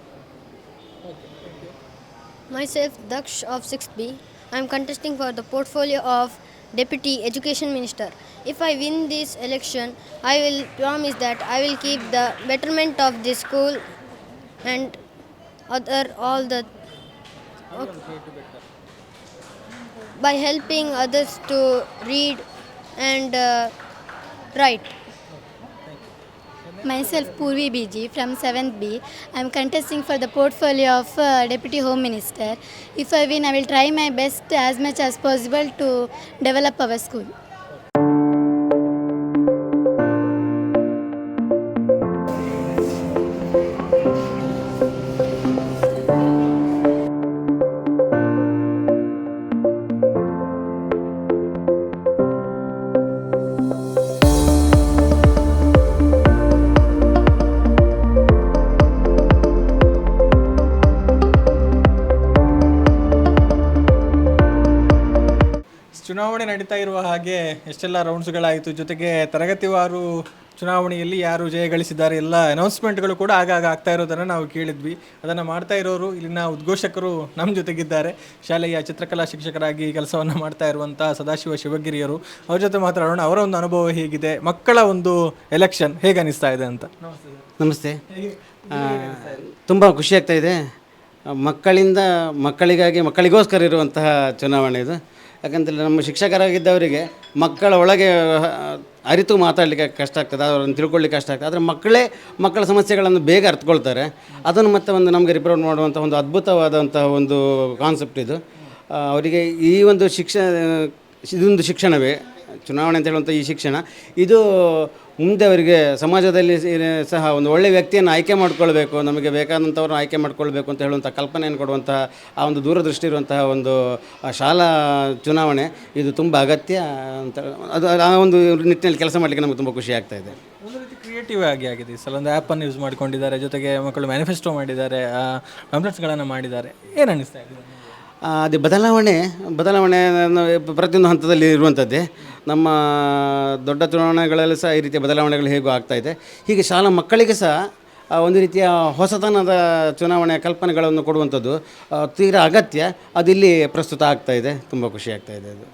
Myself, Daksh of 6th B. I am contesting for the portfolio of Deputy Education Minister. If I win this election, I will promise that I will keep the betterment of the school and all the by helping others to read and write. Myself, Purvi BG from 7th B. I am contesting for the portfolio of Deputy Home Minister. If I win, I will try my best as much as possible to develop our school. ಚುನಾವಣೆ ನಡೀತಾ ಇರುವ ಹಾಗೆ ಎಷ್ಟೆಲ್ಲ ರೌಂಡ್ಸ್ಗಳಾಯಿತು, ಜೊತೆಗೆ ತರಗತಿವಾರು ಚುನಾವಣೆಯಲ್ಲಿ ಯಾರು ಜಯ ಗಳಿಸಿದ್ದಾರೆ ಎಲ್ಲ ಅನೌನ್ಸ್ಮೆಂಟ್ಗಳು ಕೂಡ ಆಗಾಗ ಆಗ್ತಾ ಇರೋದನ್ನು ನಾವು ಕೇಳಿದ್ವಿ. ಅದನ್ನು ಮಾಡ್ತಾ ಇರೋರು ಇಲ್ಲಿನ ಉದ್ಘೋಷಕರು ನಮ್ಮ ಜೊತೆಗಿದ್ದಾರೆ. ಶಾಲೆಯ ಚಿತ್ರಕಲಾ ಶಿಕ್ಷಕರಾಗಿ ಕೆಲಸವನ್ನು ಮಾಡ್ತಾ ಇರುವಂಥ ಸದಾಶಿವ ಶಿವಗಿರಿಯರು. ಅವ್ರ ಜೊತೆ ಮಾತಾಡೋಣ. ಅವರ ಒಂದು ಅನುಭವ ಹೇಗಿದೆ, ಮಕ್ಕಳ ಒಂದು ಎಲೆಕ್ಷನ್ ಹೇಗೆ ಅನಿಸ್ತಾ ಇದೆ ಅಂತ. ನಮಸ್ತೆ. ತುಂಬ ಖುಷಿಯಾಗ್ತಾ ಇದೆ. ಮಕ್ಕಳಿಗೋಸ್ಕರ ಇರುವಂತಹ ಚುನಾವಣೆ ಇದು. ಯಾಕಂತೇಳಿ ನಮ್ಮ ಶಿಕ್ಷಕರಾಗಿದ್ದವರಿಗೆ ಮಕ್ಕಳ ಒಳಗೆ ಅರಿತು ಮಾತಾಡಲಿಕ್ಕೆ ಕಷ್ಟ ಆಗ್ತದೆ, ಅವರನ್ನು ತಿಳ್ಕೊಳ್ಳಿಕ್ಕೆ ಕಷ್ಟ ಆಗ್ತದೆ. ಆದರೆ ಮಕ್ಕಳ ಸಮಸ್ಯೆಗಳನ್ನು ಬೇಗ ಅರ್ಥಕೊಳ್ತಾರೆ. ಅದನ್ನು ಮತ್ತೆ ನಮಗೆ ರಿಪ್ರೆಸೆಂಟ್ ಮಾಡುವಂಥ ಒಂದು ಅದ್ಭುತವಾದಂತಹ ಒಂದು ಕಾನ್ಸೆಪ್ಟ್ ಇದು. ಅವರಿಗೆ ಈ ಒಂದು ಇದೊಂದು ಶಿಕ್ಷಣವೇ ಚುನಾವಣೆ ಅಂತ ಹೇಳುವಂಥ ಈ ಶಿಕ್ಷಣ ಇದು ಮುಂದೆ ಅವರಿಗೆ ಸಮಾಜದಲ್ಲಿ ಸಹ ಒಂದು ಒಳ್ಳೆಯ ವ್ಯಕ್ತಿಯನ್ನು ಆಯ್ಕೆ ಮಾಡಿಕೊಳ್ಬೇಕು, ನಮಗೆ ಬೇಕಾದಂಥವ್ರನ್ನ ಆಯ್ಕೆ ಮಾಡಿಕೊಳ್ಬೇಕು ಅಂತ ಹೇಳುವಂಥ ಕಲ್ಪನೆಯನ್ನು ಕೊಡುವಂತಹ ಆ ಒಂದು ದೂರದೃಷ್ಟಿ ಇರುವಂತಹ ಒಂದು ಶಾಲಾ ಚುನಾವಣೆ ಇದು ತುಂಬ ಅಗತ್ಯ ಅಂತ ಆ ಒಂದು ನಿಟ್ಟಿನಲ್ಲಿ ಕೆಲಸ ಮಾಡಲಿಕ್ಕೆ ನಮಗೆ ತುಂಬ ಖುಷಿ ಆಗ್ತಾ ಇದೆ. ಒಂದು ರೀತಿ ಕ್ರಿಯೇಟಿವ್ ಆಗಿದೆ. ಈ ಸಲ ಒಂದು ಆ್ಯಪನ್ನು ಯೂಸ್ ಮಾಡಿಕೊಂಡಿದ್ದಾರೆ, ಜೊತೆಗೆ ಮಕ್ಕಳು ಮ್ಯಾನಿಫೆಸ್ಟೋ ಮಾಡಿದ್ದಾರೆ, ಕಾನ್ಫರೆನ್ಸ್ಗಳನ್ನು ಮಾಡಿದ್ದಾರೆ. ಏನು ಅನ್ನಿಸ್ತಾ ಇದೆ? ಅದೇ ಬದಲಾವಣೆ ಪ್ರತಿಯೊಂದು ಹಂತದಲ್ಲಿ ಇರುವಂಥದ್ದೇ. ನಮ್ಮ ದೊಡ್ಡ ಚುನಾವಣೆಗಳಲ್ಲಿ ಸಹ ಈ ರೀತಿಯ ಬದಲಾವಣೆಗಳು ಹೇಗೂ ಆಗ್ತಾಯಿದೆ. ಹೀಗೆ ಶಾಲಾ ಮಕ್ಕಳಿಗೆ ಸಹ ಒಂದು ರೀತಿಯ ಹೊಸತನದ ಚುನಾವಣೆಯ ಕಲ್ಪನೆಗಳನ್ನು ಕೊಡುವಂಥದ್ದು ತೀರಾ ಅಗತ್ಯ. ಅದು ಇಲ್ಲಿ ಪ್ರಸ್ತುತ ಆಗ್ತಾಯಿದೆ. ತುಂಬ ಖುಷಿ ಆಗ್ತಾಯಿದೆ ಅದು.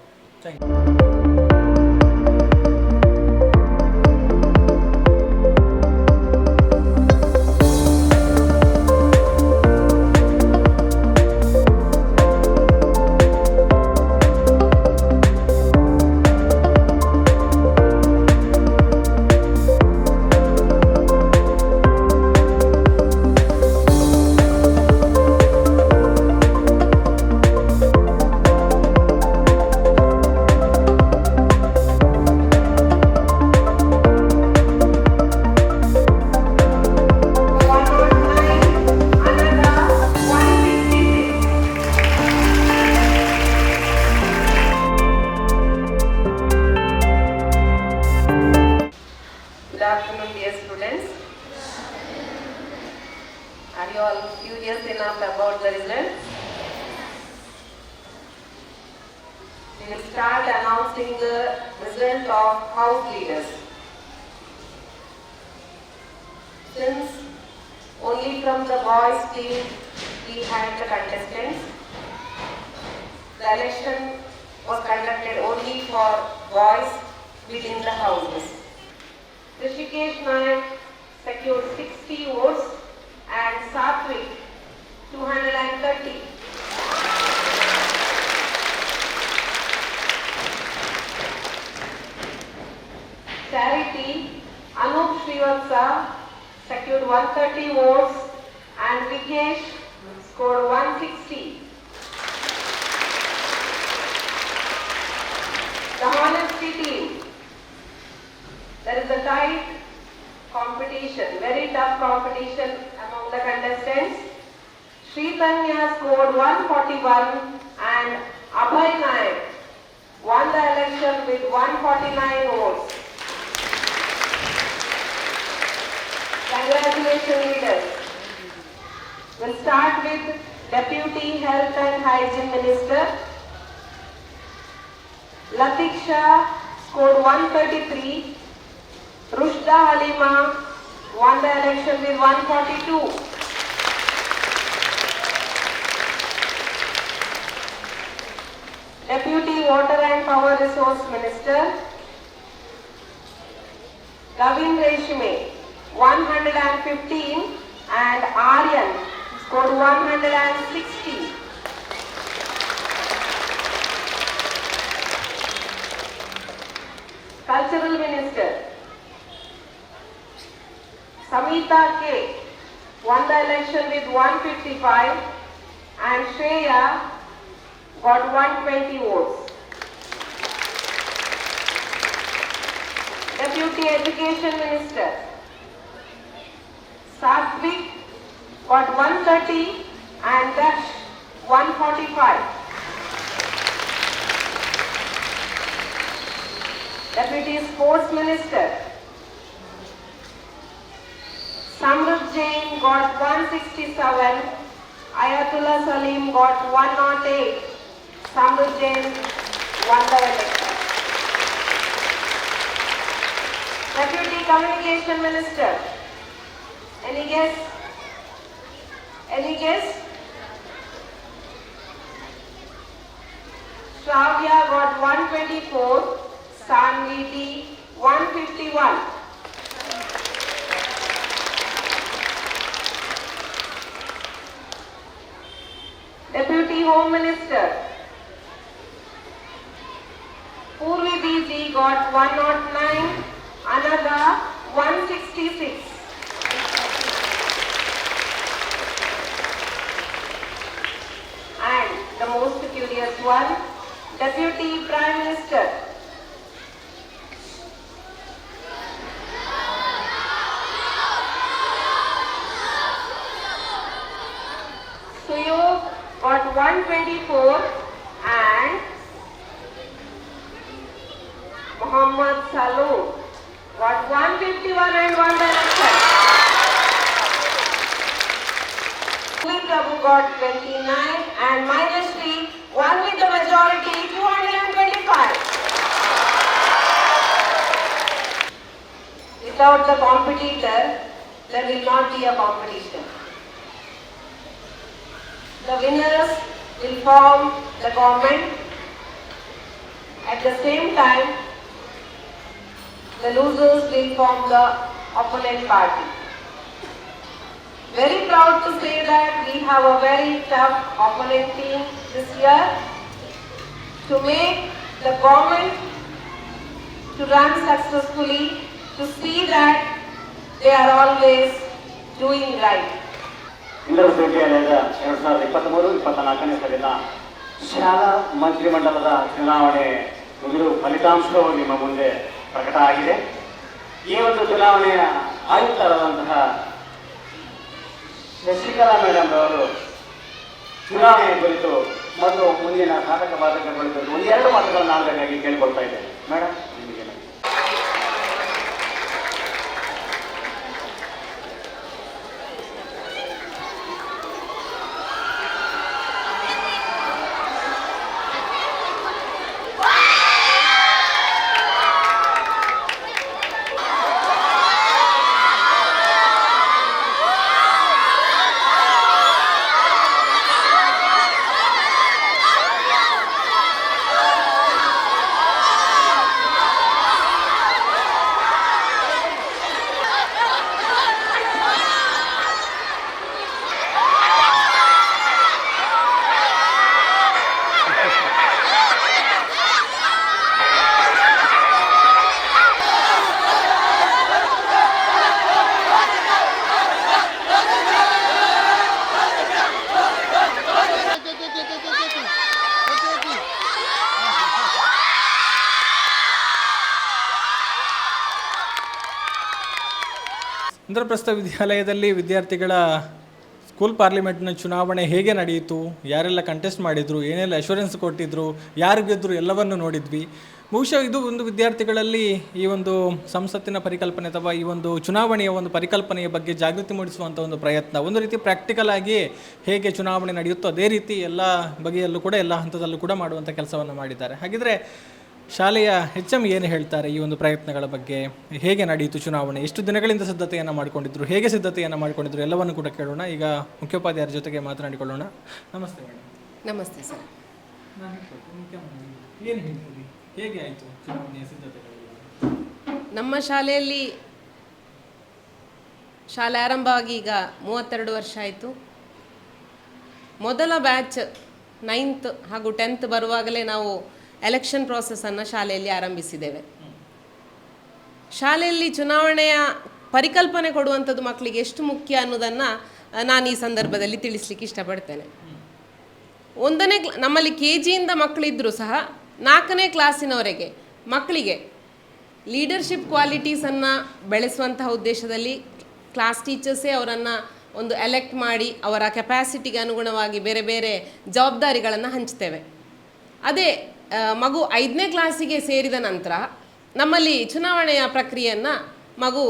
Good afternoon, dear students. Are you all curious enough about the results? We will start announcing the result of house leaders. Since only from the boys team we had the contestants, the election was conducted only for boys within the houses. Rishikesh Nayak secured 60 votes and Satvik 230. Charity Anup Srivatsa secured 130 votes and Vikesh scored 160. The honesty team. There is a tight competition, very tough competition among the contestants. Sritanya scored 141 and Abhay Nayak won the election with 149 votes. Congratulations, leaders. We'll start with Deputy Health and Hygiene Minister. Latiksha scored 133. Rushda Halima won the election with 142. Deputy Water and Power Resource Minister Gavin Reshme 115 and Aryan scored 160. Cultural Minister Samita K won the election with 155 and Shreya got 120 votes. Deputy Education Minister Satvik got 130 and Daksh 145. Deputy Sports Minister Samruddh Jain got 167, Ayatullah Salim got 108. Samruddh Jain won the election. Deputy Communication Minister. Any guess? Any guess? Shravya got 124, Sanvi T 151. Deputy Home Minister Purvi BZ got 109, Anaga 166. And the most curious one, Deputy Prime Minister Suyog got 124 and Muhammad Saloo got 151 and won the election. Prabhu got 29 and Minashri won with the majority 225. Without the competitor, there will not be a competition. The winners will form the government. At the same time, the losers will form the opponent party. Very proud to say that we have a very tough opponent team this year to make the government to run successfully, to see that they are always doing right. ಇಂದ್ರಪ್ರಸ್ಥದ 2023-24ನೇ ಸಾಲಿನ ಶಾಲಾ ಮಂತ್ರಿಮಂಡಲದ ಚುನಾವಣೆ ಮುಗಿದು ಫಲಿತಾಂಶವು ನಿಮ್ಮ ಮುಂದೆ ಪ್ರಕಟ ಆಗಿದೆ. ಈ ಒಂದು ಚುನಾವಣೆಯ ಆಯುಕ್ತರಾದಂತಹ ಶಶಿಕಲಾ ಮೇಡಮ್ ಅವರು ಚುನಾವಣೆಯ ಕುರಿತು ಮತ್ತು ಮುಂದಿನ ಸಾಧಕ ಬಾಧಕ ಕುರಿತು ಒಂದೆರಡು ಮಾತುಗಳನ್ನು ಆಡಬೇಕಾಗಿ ಕೇಳಿಕೊಳ್ತಾ ಇದ್ದೇನೆ. ಮೇಡಮ್, ನಿಮಗೆ ಇಂದ್ರಪ್ರಸ್ಥ ವಿದ್ಯಾಲಯದಲ್ಲಿ ವಿದ್ಯಾರ್ಥಿಗಳ ಸ್ಕೂಲ್ ಪಾರ್ಲಿಮೆಂಟ್ನ ಚುನಾವಣೆ ಹೇಗೆ ನಡೆಯಿತು, ಯಾರೆಲ್ಲ ಕಂಟೆಸ್ಟ್ ಮಾಡಿದರು, ಏನೆಲ್ಲ ಅಶ್ಯೂರೆನ್ಸ್ ಕೊಟ್ಟಿದ್ದರು, ಯಾರು ಗೆದ್ದರು ಎಲ್ಲವನ್ನು ನೋಡಿದ್ವಿ. ಬಹುಶಃ ಇದು ಒಂದು ವಿದ್ಯಾರ್ಥಿಗಳಲ್ಲಿ ಈ ಒಂದು ಸಂಸತ್ತಿನ ಪರಿಕಲ್ಪನೆ ಅಥವಾ ಈ ಒಂದು ಚುನಾವಣೆಯ ಒಂದು ಪರಿಕಲ್ಪನೆಯ ಬಗ್ಗೆ ಜಾಗೃತಿ ಮೂಡಿಸುವಂಥ ಒಂದು ಪ್ರಯತ್ನ. ಒಂದು ರೀತಿ ಪ್ರಾಕ್ಟಿಕಲ್ ಆಗಿ ಹೇಗೆ ಚುನಾವಣೆ ನಡೆಯುತ್ತೋ ಅದೇ ರೀತಿ ಎಲ್ಲ ಬಗೆಯಲ್ಲೂ ಕೂಡ ಎಲ್ಲ ಹಂತದಲ್ಲೂ ಕೂಡ ಮಾಡುವಂಥ ಕೆಲಸವನ್ನು ಮಾಡಿದ್ದಾರೆ. ಹಾಗಿದ್ರೆ ಶಾಲೆಯ HM ಏನು ಹೇಳ್ತಾರೆ ಈ ಒಂದು ಪ್ರಯತ್ನಗಳ ಬಗ್ಗೆ? ಹೇಗೆ ನಡೆಯಿತು ಚುನಾವಣೆ, ಎಷ್ಟು ದಿನಗಳಿಂದ ಸಿದ್ಧತೆಯನ್ನು ಮಾಡಿಕೊಂಡಿದ್ರು, ಹೇಗೆ ಸಿದ್ಧತೆಯನ್ನು ಮಾಡಿಕೊಂಡಿದ್ರು ಎಲ್ಲವನ್ನು ಕೂಡ ಕೇಳೋಣ. ಈಗ ಮುಖ್ಯೋಪಾಧ್ಯಾಯರ ಜೊತೆಗೆ ಮಾತನಾಡಿಕೊಳ್ಳೋಣ. ನಮಸ್ತೆ ಮೇಡಮ್. ನಮಸ್ತೆ ಸರ್. ಏನು ಹೇಳ್ತೀರಿ, ಹೇಗೆ ಆಯಿತು ಚುನಾವಣೆಯ ಸಿದ್ಧತೆಗಳು? ನಮ್ಮ ಶಾಲೆಯಲ್ಲಿ ಶಾಲೆ ಆರಂಭವಾಗಿ ಈಗ 32 ವರ್ಷ ಆಯಿತು. ಮೊದಲ ಬ್ಯಾಚ್ 9th ಹಾಗೂ 10th ಬರುವಾಗಲೇ ನಾವು ಎಲೆಕ್ಷನ್ ಪ್ರಾಸೆಸನ್ನು ಶಾಲೆಯಲ್ಲಿ ಆರಂಭಿಸಿದ್ದೇವೆ. ಶಾಲೆಯಲ್ಲಿ ಚುನಾವಣೆಯ ಪರಿಕಲ್ಪನೆ ಕೊಡುವಂಥದ್ದು ಮಕ್ಕಳಿಗೆ ಎಷ್ಟು ಮುಖ್ಯ ಅನ್ನೋದನ್ನು ನಾನು ಈ ಸಂದರ್ಭದಲ್ಲಿ ತಿಳಿಸ್ಲಿಕ್ಕೆ ಇಷ್ಟಪಡ್ತೇನೆ. ನಮ್ಮಲ್ಲಿ KGಯಿಂದ ಮಕ್ಕಳಿದ್ದರೂ ಸಹ 4ನೇ ಕ್ಲಾಸಿನವರೆಗೆ ಮಕ್ಕಳಿಗೆ ಲೀಡರ್ಶಿಪ್ ಕ್ವಾಲಿಟೀಸನ್ನು ಬೆಳೆಸುವಂತಹ ಉದ್ದೇಶದಲ್ಲಿ ಕ್ಲಾಸ್ ಟೀಚರ್ಸೇ ಅವರನ್ನು ಒಂದು ಎಲೆಕ್ಟ್ ಮಾಡಿ ಅವರ ಕೆಪಾಸಿಟಿಗೆ ಅನುಗುಣವಾಗಿ ಬೇರೆ ಬೇರೆ ಜವಾಬ್ದಾರಿಗಳನ್ನು ಹಂಚ್ತೇವೆ. ಅದೇ ಮಗು 5ನೇ ಕ್ಲಾಸಿಗೆ ಸೇರಿದ ನಂತರ ನಮ್ಮಲ್ಲಿ ಚುನಾವಣೆಯ ಪ್ರಕ್ರಿಯೆಯನ್ನು ಮಗು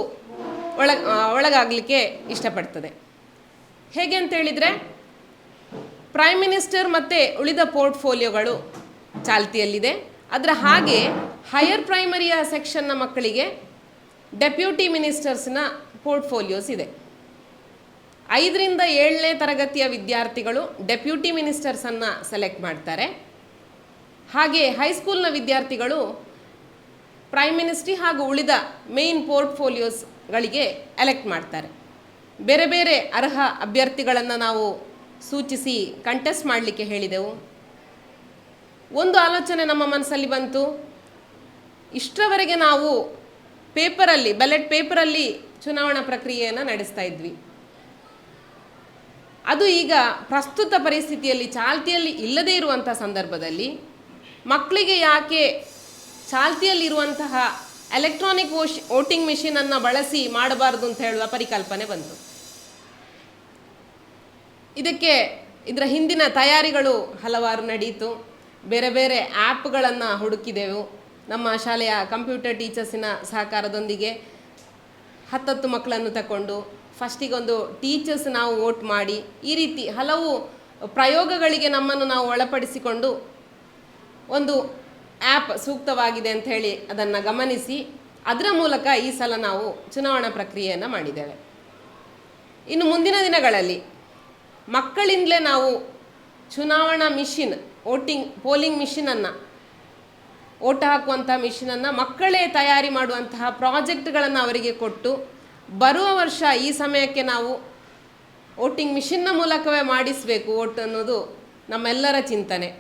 ಒಳಗಾಗಲಿಕ್ಕೆ ಇಷ್ಟಪಡ್ತದೆ. ಹೇಗೆ ಅಂತೇಳಿದರೆ, ಪ್ರೈಮ್ ಮಿನಿಸ್ಟರ್ ಮತ್ತು ಉಳಿದ ಪೋರ್ಟ್ಫೋಲಿಯೋಗಳು ಚಾಲ್ತಿಯಲ್ಲಿದೆ. ಅದರ ಹಾಗೆ ಹೈಯರ್ ಪ್ರೈಮರಿಯ ಸೆಕ್ಷನ್ನ ಮಕ್ಕಳಿಗೆ ಡೆಪ್ಯೂಟಿ ಮಿನಿಸ್ಟರ್ಸ್ನ ಪೋರ್ಟ್ಫೋಲಿಯೋಸ್ ಇದೆ. 5ರಿಂದ 7ನೇ ತರಗತಿಯ ವಿದ್ಯಾರ್ಥಿಗಳು ಡೆಪ್ಯೂಟಿ ಮಿನಿಸ್ಟರ್ಸನ್ನು ಸೆಲೆಕ್ಟ್ ಮಾಡ್ತಾರೆ. ಹಾಗೆ ಹೈಸ್ಕೂಲ್ನ ವಿದ್ಯಾರ್ಥಿಗಳು ಪ್ರೈಮ್ ಮಿನಿಸ್ಟ್ರಿ ಹಾಗೂ ಉಳಿದ ಮೇನ್ ಪೋರ್ಟ್ಫೋಲಿಯೋಸ್ಗಳಿಗೆ ಎಲೆಕ್ಟ್ ಮಾಡ್ತಾರೆ. ಬೇರೆ ಬೇರೆ ಅರ್ಹ ಅಭ್ಯರ್ಥಿಗಳನ್ನು ನಾವು ಸೂಚಿಸಿ ಕಂಟೆಸ್ಟ್ ಮಾಡಲಿಕ್ಕೆ ಹೇಳಿದೆವು. ಒಂದು ಆಲೋಚನೆ ನಮ್ಮ ಮನಸ್ಸಲ್ಲಿ ಬಂತು. ಇಷ್ಟರವರೆಗೆ ನಾವು ಬ್ಯಾಲೆಟ್ ಪೇಪರಲ್ಲಿ ಚುನಾವಣಾ ಪ್ರಕ್ರಿಯೆಯನ್ನು ನಡೆಸ್ತಾ ಇದ್ವಿ. ಅದು ಈಗ ಪ್ರಸ್ತುತ ಪರಿಸ್ಥಿತಿಯಲ್ಲಿ ಚಾಲ್ತಿಯಲ್ಲಿ ಇಲ್ಲದೇ ಇರುವಂಥ ಸಂದರ್ಭದಲ್ಲಿ ಮಕ್ಕಳಿಗೆ ಯಾಕೆ ಚಾಲ್ತಿಯಲ್ಲಿರುವಂತಹ ಎಲೆಕ್ಟ್ರಾನಿಕ್ ವೋಟಿಂಗ್ ಮಿಷಿನನ್ನು ಬಳಸಿ ಮಾಡಬಾರ್ದು ಅಂತ ಹೇಳುವ ಪರಿಕಲ್ಪನೆ ಬಂತು. ಇದರ ಹಿಂದಿನ ತಯಾರಿಗಳು ಹಲವಾರು ನಡೆಯಿತು. ಬೇರೆ ಬೇರೆ ಆ್ಯಪ್ಗಳನ್ನು ಹುಡುಕಿದೆವು. ನಮ್ಮ ಶಾಲೆಯ ಕಂಪ್ಯೂಟರ್ ಟೀಚರ್ಸಿನ ಸಹಕಾರದೊಂದಿಗೆ 10 ಮಕ್ಕಳನ್ನು ತಗೊಂಡು ಫಸ್ಟಿಗೊಂದು ಟೀಚರ್ಸ್ ನಾವು ವೋಟ್ ಮಾಡಿ, ಈ ರೀತಿ ಹಲವು ಪ್ರಯೋಗಗಳಿಗೆ ನಮ್ಮನ್ನು ನಾವು ಒಳಪಡಿಸಿಕೊಂಡು ಒಂದು ಆ್ಯಪ್ ಸೂಕ್ತವಾಗಿದೆ ಅಂತ ಹೇಳಿ ಅದನ್ನು ಗಮನಿಸಿ ಅದರ ಮೂಲಕ ಈ ಸಲ ನಾವು ಚುನಾವಣಾ ಪ್ರಕ್ರಿಯೆಯನ್ನು ಮಾಡಿದ್ದೇವೆ. ಇನ್ನು ಮುಂದಿನ ದಿನಗಳಲ್ಲಿ ಮಕ್ಕಳಿಂದಲೇ ನಾವು ಚುನಾವಣಾ ಮಿಷಿನ್, ಪೋಲಿಂಗ್ ಮಿಷಿನನ್ನು, ಓಟ್ ಹಾಕುವಂಥ ಮಿಷಿನನ್ನು ಮಕ್ಕಳೇ ತಯಾರಿ ಮಾಡುವಂತಹ ಪ್ರಾಜೆಕ್ಟ್ಗಳನ್ನು ಅವರಿಗೆ ಕೊಟ್ಟು ಬರುವ ವರ್ಷ ಈ ಸಮಯಕ್ಕೆ ನಾವು ವೋಟಿಂಗ್ ಮಿಷಿನ್ನ ಮೂಲಕವೇ ಮಾಡಿಸಬೇಕು ಓಟ್ ಅನ್ನೋದು ನಮ್ಮೆಲ್ಲರ ಚಿಂತನೆ.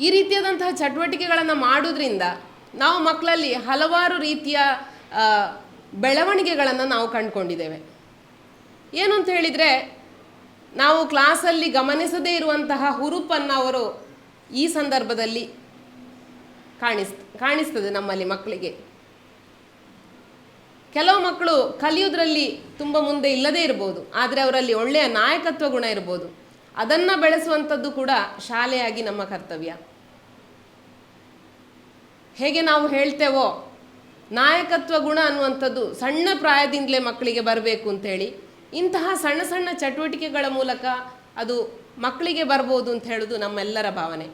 ಈ ರೀತಿಯಾದಂತಹ ಚಟುವಟಿಕೆಗಳನ್ನು ಮಾಡೋದ್ರಿಂದ ನಾವು ಮಕ್ಕಳಲ್ಲಿ ಹಲವಾರು ರೀತಿಯ ಬೆಳವಣಿಗೆಗಳನ್ನು ನಾವು ಕಂಡುಕೊಂಡಿದ್ದೇವೆ. ಏನು ಅಂತ ಹೇಳಿದರೆ, ನಾವು ಕ್ಲಾಸಲ್ಲಿ ಗಮನಿಸದೇ ಇರುವಂತಹ ಹುರುಪನ್ನು ಅವರು ಈ ಸಂದರ್ಭದಲ್ಲಿ ಕಾಣಿಸ್ತದೆ ನಮ್ಮಲ್ಲಿ ಮಕ್ಕಳಿಗೆ. ಕೆಲವು ಮಕ್ಕಳು ಕಲಿಯೋದ್ರಲ್ಲಿ ತುಂಬ ಮುಂದೆ ಇಲ್ಲದೇ ಇರ್ಬೋದು, ಆದರೆ ಅವರಲ್ಲಿ ಒಳ್ಳೆಯ ನಾಯಕತ್ವ ಗುಣ ಇರ್ಬೋದು. ಅದನ್ನು ಬೆಳೆಸುವಂಥದ್ದು ಕೂಡ ಶಾಲೆಯಾಗಿ ನಮ್ಮ ಕರ್ತವ್ಯ. ಹೇಗೆ ನಾವು ಹೇಳ್ತೇವೋ, ನಾಯಕತ್ವ ಗುಣ ಅನ್ನುವಂಥದ್ದು ಸಣ್ಣ ಪ್ರಾಯದಿಂದಲೇ ಮಕ್ಕಳಿಗೆ ಬರಬೇಕು ಅಂತೇಳಿ ಇಂತಹ ಸಣ್ಣ ಸಣ್ಣ ಚಟುವಟಿಕೆಗಳ ಮೂಲಕ ಅದು ಮಕ್ಕಳಿಗೆ ಬರ್ಬೋದು ಅಂತ ಹೇಳೋದು ನಮ್ಮೆಲ್ಲರ ಭಾವನೆ.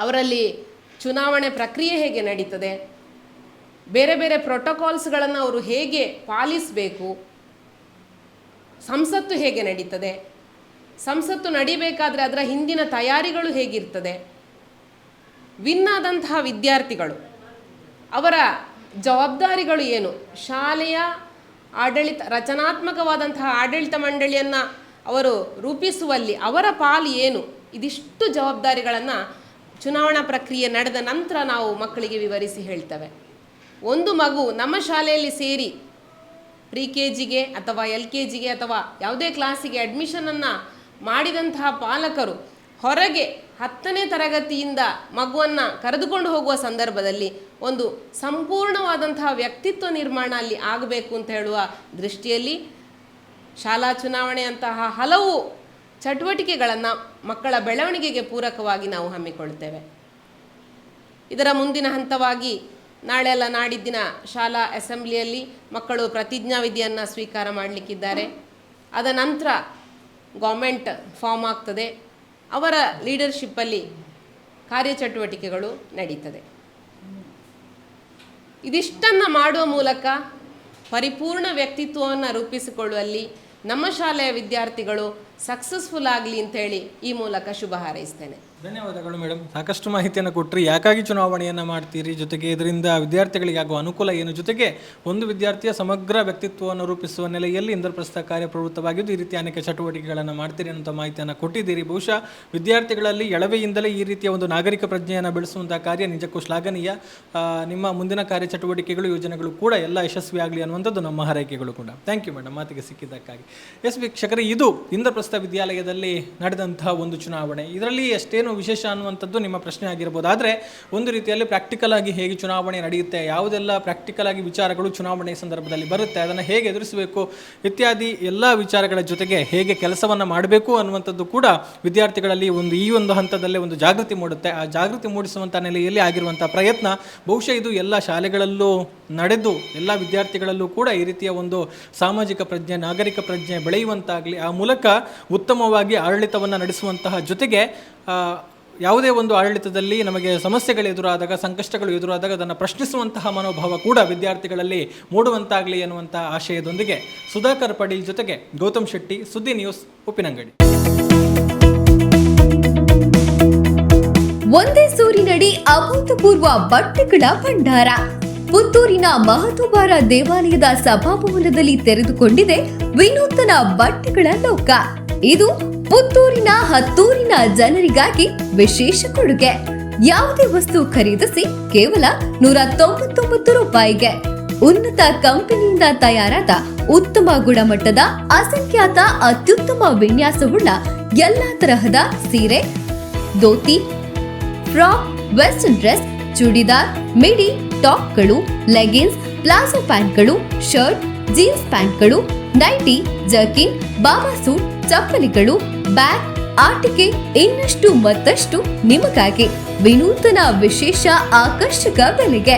ಅವರಲ್ಲಿ ಚುನಾವಣೆ ಪ್ರಕ್ರಿಯೆ ಹೇಗೆ ನಡೀತದೆ, ಬೇರೆ ಬೇರೆ ಪ್ರೋಟೋಕಾಲ್ಸ್ಗಳನ್ನು ಅವರು ಹೇಗೆ ಪಾಲಿಸಬೇಕು, ಸಂಸತ್ತು ಹೇಗೆ ನಡೀತದೆ, ಸಂಸತ್ತು ನಡಿಬೇಕಾದರೆ ಅದರ ಹಿಂದಿನ ತಯಾರಿಗಳು ಹೇಗಿರ್ತದೆ, ವಿನ್ ಆದಂತಹ ವಿದ್ಯಾರ್ಥಿಗಳು ಅವರ ಜವಾಬ್ದಾರಿಗಳು ಏನು, ಶಾಲೆಯ ರಚನಾತ್ಮಕವಾದಂತಹ ಆಡಳಿತ ಮಂಡಳಿಯನ್ನು ಅವರು ರೂಪಿಸುವಲ್ಲಿ ಅವರ ಪಾಲು ಏನು, ಇದಿಷ್ಟು ಜವಾಬ್ದಾರಿಗಳನ್ನು ಚುನಾವಣಾ ಪ್ರಕ್ರಿಯೆ ನಡೆದ ನಂತರ ನಾವು ಮಕ್ಕಳಿಗೆ ವಿವರಿಸಿ ಹೇಳ್ತೇವೆ. ಒಂದು ಮಗು ನಮ್ಮ ಶಾಲೆಯಲ್ಲಿ ಸೇರಿ ಪ್ರಿ-KGಗೆ ಅಥವಾ LKGಗೆ ಅಥವಾ ಯಾವುದೇ ಕ್ಲಾಸಿಗೆ ಅಡ್ಮಿಷನನ್ನು ಮಾಡಿದಂತಹ ಪಾಲಕರು ಹೊರಗೆ 10ನೇ ತರಗತಿಯಿಂದ ಮಗುವನ್ನು ಕರೆದುಕೊಂಡು ಹೋಗುವ ಸಂದರ್ಭದಲ್ಲಿ ಒಂದು ಸಂಪೂರ್ಣವಾದಂತಹ ವ್ಯಕ್ತಿತ್ವ ನಿರ್ಮಾಣ ಅಲ್ಲಿ ಆಗಬೇಕು ಅಂತ ಹೇಳುವ ದೃಷ್ಟಿಯಲ್ಲಿ ಶಾಲಾ ಚುನಾವಣೆಯಂತಹ ಹಲವು ಚಟುವಟಿಕೆಗಳನ್ನು ಮಕ್ಕಳ ಬೆಳವಣಿಗೆಗೆ ಪೂರಕವಾಗಿ ನಾವು ಹಮ್ಮಿಕೊಳ್ತೇವೆ. ಇದರ ಮುಂದಿನ ಹಂತವಾಗಿ ನಾಳೆ ಅಲ್ಲ ನಾಡಿದ್ದಿನ ಶಾಲಾ ಅಸೆಂಬ್ಲಿಯಲ್ಲಿ ಮಕ್ಕಳು ಪ್ರತಿಜ್ಞಾವಿಧಿಯನ್ನು ಸ್ವೀಕಾರ ಮಾಡಲಿಕ್ಕಿದ್ದಾರೆ. ಅದ ನಂತರ ಗೌರ್ಮೆಂಟ್ ಫಾರ್ಮ್ ಆಗ್ತದೆ, ಅವರ ಲೀಡರ್ಶಿಪ್ಪಲ್ಲಿ ಕಾರ್ಯಚಟುವಟಿಕೆಗಳು ನಡೀತದೆ. ಇದಿಷ್ಟನ್ನು ಮಾಡುವ ಮೂಲಕ ಪರಿಪೂರ್ಣ ವ್ಯಕ್ತಿತ್ವವನ್ನು ರೂಪಿಸಿಕೊಳ್ಳುವಲ್ಲಿ ನಮ್ಮ ಶಾಲೆಯ ವಿದ್ಯಾರ್ಥಿಗಳು ಸಕ್ಸಸ್ಫುಲ್ ಆಗಲಿ ಅಂತೇಳಿ ಈ ಮೂಲಕ ಶುಭ ಹಾರೈಸ್ತೇನೆ. ಧನ್ಯವಾದಗಳು ಮೇಡಮ್. ಸಾಕಷ್ಟು ಮಾಹಿತಿಯನ್ನು ಕೊಟ್ಟರೆ, ಯಾಕಾಗಿ ಚುನಾವಣೆಯನ್ನು ಮಾಡ್ತೀರಿ, ಜೊತೆಗೆ ಇದರಿಂದ ವಿದ್ಯಾರ್ಥಿಗಳಿಗೆ ಆಗುವ ಅನುಕೂಲ ಏನು, ಜೊತೆಗೆ ಒಂದು ವಿದ್ಯಾರ್ಥಿಯ ಸಮಗ್ರ ವ್ಯಕ್ತಿತ್ವವನ್ನು ರೂಪಿಸುವ ನೆಲೆಯಲ್ಲಿ ಇಂದ್ರಪ್ರಸ್ಥ ಕಾರ್ಯಪ್ರವೃತ್ತವಾಗಿದ್ದು ಈ ರೀತಿ ಅನೇಕ ಚಟುವಟಿಕೆಗಳನ್ನು ಮಾಡ್ತೀರಿ ಅನ್ನೋ ಮಾಹಿತಿಯನ್ನು ಕೊಟ್ಟಿದ್ದೀರಿ. ಬಹುಶಃ ವಿದ್ಯಾರ್ಥಿಗಳಲ್ಲಿ ಎಳವೆಯಿಂದಲೇ ಈ ರೀತಿಯ ಒಂದು ನಾಗರಿಕ ಪ್ರಜ್ಞೆಯನ್ನು ಬೆಳೆಸುವಂಥ ಕಾರ್ಯ ನಿಜಕ್ಕೂ ಶ್ಲಾಘನೀಯ. ನಿಮ್ಮ ಮುಂದಿನ ಕಾರ್ಯಚಟುವಟಿಕೆಗಳು, ಯೋಜನೆಗಳು ಕೂಡ ಎಲ್ಲ ಯಶಸ್ವಿ ಆಗಲಿ ಅನ್ನುವಂಥದ್ದು ನಮ್ಮ ಹಾರೈಕೆಗಳು ಕೂಡ. ಥ್ಯಾಂಕ್ ಯು ಮೇಡಮ್, ಮಾತಿಗೆ ಸಿಕ್ಕಿದ್ದಕ್ಕಾಗಿ. ಎಸ್ ವೀಕ್ಷಕರೇ, ಇದು ಇಂದ್ರಪ್ರಸ್ಥ ವಿದ್ಯಾಲಯದಲ್ಲಿ ನಡೆದಂತಹ ಒಂದು ಚುನಾವಣೆ. ಇದರಲ್ಲಿ ಎಷ್ಟೇನು ವಿಶೇಷ ಅನ್ನುವಂಥದ್ದು ನಿಮ್ಮ ಪ್ರಶ್ನೆ ಆಗಿರ್ಬೋದು. ಆದರೆ ಒಂದು ರೀತಿಯಲ್ಲಿ ಪ್ರಾಕ್ಟಿಕಲ್ ಆಗಿ ಹೇಗೆ ಚುನಾವಣೆ ನಡೆಯುತ್ತೆ, ಯಾವುದೆಲ್ಲ ಪ್ರಾಕ್ಟಿಕಲ್ ಆಗಿ ವಿಚಾರಗಳು ಚುನಾವಣೆ ಸಂದರ್ಭದಲ್ಲಿ ಬರುತ್ತೆ, ಅದನ್ನು ಹೇಗೆ ಎದುರಿಸಬೇಕು ಇತ್ಯಾದಿ ಎಲ್ಲ ವಿಚಾರಗಳ ಜೊತೆಗೆ ಹೇಗೆ ಕೆಲಸವನ್ನು ಮಾಡಬೇಕು ಅನ್ನುವಂಥದ್ದು ಕೂಡ ವಿದ್ಯಾರ್ಥಿಗಳಲ್ಲಿ ಈ ಒಂದು ಹಂತದಲ್ಲೇ ಒಂದು ಜಾಗೃತಿ ಮೂಡುತ್ತೆ. ಆ ಜಾಗೃತಿ ಮೂಡಿಸುವಂಥ ನೆಲೆಯಲ್ಲಿ ಆಗಿರುವಂಥ ಪ್ರಯತ್ನ ಬಹುಶಃ ಇದು ಎಲ್ಲ ಶಾಲೆಗಳಲ್ಲೂ ನಡೆದು ಎಲ್ಲ ವಿದ್ಯಾರ್ಥಿಗಳಲ್ಲೂ ಕೂಡ ಈ ರೀತಿಯ ಒಂದು ಸಾಮಾಜಿಕ ಪ್ರಜ್ಞೆ, ನಾಗರಿಕ ಪ್ರಜ್ಞೆ ಬೆಳೆಯುವಂತಾಗಲಿ, ಆ ಮೂಲಕ ಉತ್ತಮವಾಗಿ ಆಡಳಿತವನ್ನು ನಡೆಸುವಂತಹ ಜೊತೆಗೆ ಯಾವುದೇ ಒಂದು ಆಡಳಿತದಲ್ಲಿ ನಮಗೆ ಸಮಸ್ಯೆಗಳು ಎದುರಾದಾಗ, ಸಂಕಷ್ಟಗಳು ಎದುರಾದಾಗ ಅದನ್ನು ಪ್ರಶ್ನಿಸುವಂತಹ ಮನೋಭಾವ ಕೂಡ ವಿದ್ಯಾರ್ಥಿಗಳಲ್ಲಿ ಮೂಡುವಂತಾಗಲಿ ಎನ್ನುವಂಥ ಆಶಯದೊಂದಿಗೆ ಸುಧಾಕರ್ ಪಡೀಲ್ ಜೊತೆಗೆ ಗೌತಮ್ ಶೆಟ್ಟಿ, ಸುದ್ದಿ ನ್ಯೂಸ್, ಉಪ್ಪಿನಂಗಡಿ. ಒಂದೇ ಸೂರಿನಡಿ ಅಭೂತಪೂರ್ವ ಬಟ್ಟೆಗಳ ಭಂಡಾರ. ಪುತ್ತೂರಿನ ಮಹತ್ವಬಾರ ದೇವಾಲಯದ ಸಭಾಭವನದಲ್ಲಿ ತೆರೆದುಕೊಂಡಿದೆ ವಿನೂತನ ಬಟ್ಟೆಗಳ ಲೋಕ. ಇದು ಪುತ್ತೂರಿನ ಹತ್ತೂರಿನ ಜನರಿಗಾಗಿ ವಿಶೇಷ ಕೊಡುಗೆ. ಯಾವುದೇ ವಸ್ತು ಖರೀದಿಸಿ ಕೇವಲ 199 ರೂಪಾಯಿಗೆ ಉನ್ನತ ಕಂಪನಿಯಿಂದ ತಯಾರಾದ ಉತ್ತಮ ಗುಣಮಟ್ಟದ ಅಸಂಖ್ಯಾತ ಅತ್ಯುತ್ತಮ ವಿನ್ಯಾಸವುಳ್ಳ ಎಲ್ಲಾ ತರಹದ ಸೀರೆ, dhoti, frock, western dress, churidar, midi, ಟಾಪ್ಗಳು, ಲೆಗಿನ್ಸ್, ಪ್ಲಾಜೋ ಪ್ಯಾಂಟ್ಗಳು, ಶರ್ಟ್, ಜೀನ್ಸ್ ಪ್ಯಾಂಟ್ಗಳು, ನೈಟಿ, ಜರ್ಕಿನ್, ಬಾಬಾ ಸೂಟ್, ಚಪ್ಪಲಿಗಳು, ಬ್ಯಾಗ್, ಆಟಿಕೆ, ಇನ್ನಷ್ಟು ಮತ್ತಷ್ಟು ನಿಮಗಾಗಿ ವಿನೂತನ ವಿಶೇಷ ಆಕರ್ಷಕ ಬೆಲೆಗೆ.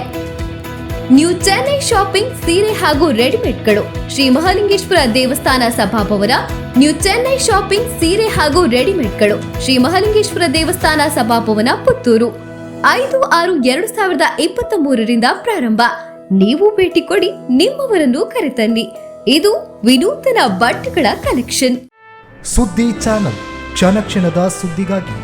ನ್ಯೂ ಚೆನ್ನೈ ಶಾಪಿಂಗ್ ಸೀರೆ ಹಾಗೂ ರೆಡಿಮೇಡ್ಗಳು, ಶ್ರೀ ಮಹಾಲಿಂಗೇಶ್ವರ ದೇವಸ್ಥಾನ ಸಭಾಭವನ. ನ್ಯೂ ಚೆನ್ನೈ ಶಾಪಿಂಗ್ ಸೀರೆ ಹಾಗೂ ರೆಡಿಮೇಡ್ಗಳು, ಶ್ರೀ ಮಹಾಲಿಂಗೇಶ್ವರ ದೇವಸ್ಥಾನ ಸಭಾಭವನ, ಪುತ್ತೂರು. 5/6/2023 ಪ್ರಾರಂಭ. ನೀವು ಭೇಟಿ ಕೊಡಿ, ನಿಮ್ಮವರನ್ನು ಕರೆತನ್ನಿ. ಇದು ವಿನೂತನ ಬಟ್ಟೆಗಳ ಕಲೆಕ್ಷನ್. ಸುದ್ದಿ ಚಾನಲ್, ಕ್ಷಣ ಕ್ಷಣದ ಸುದ್ದಿಗಾಗಿ.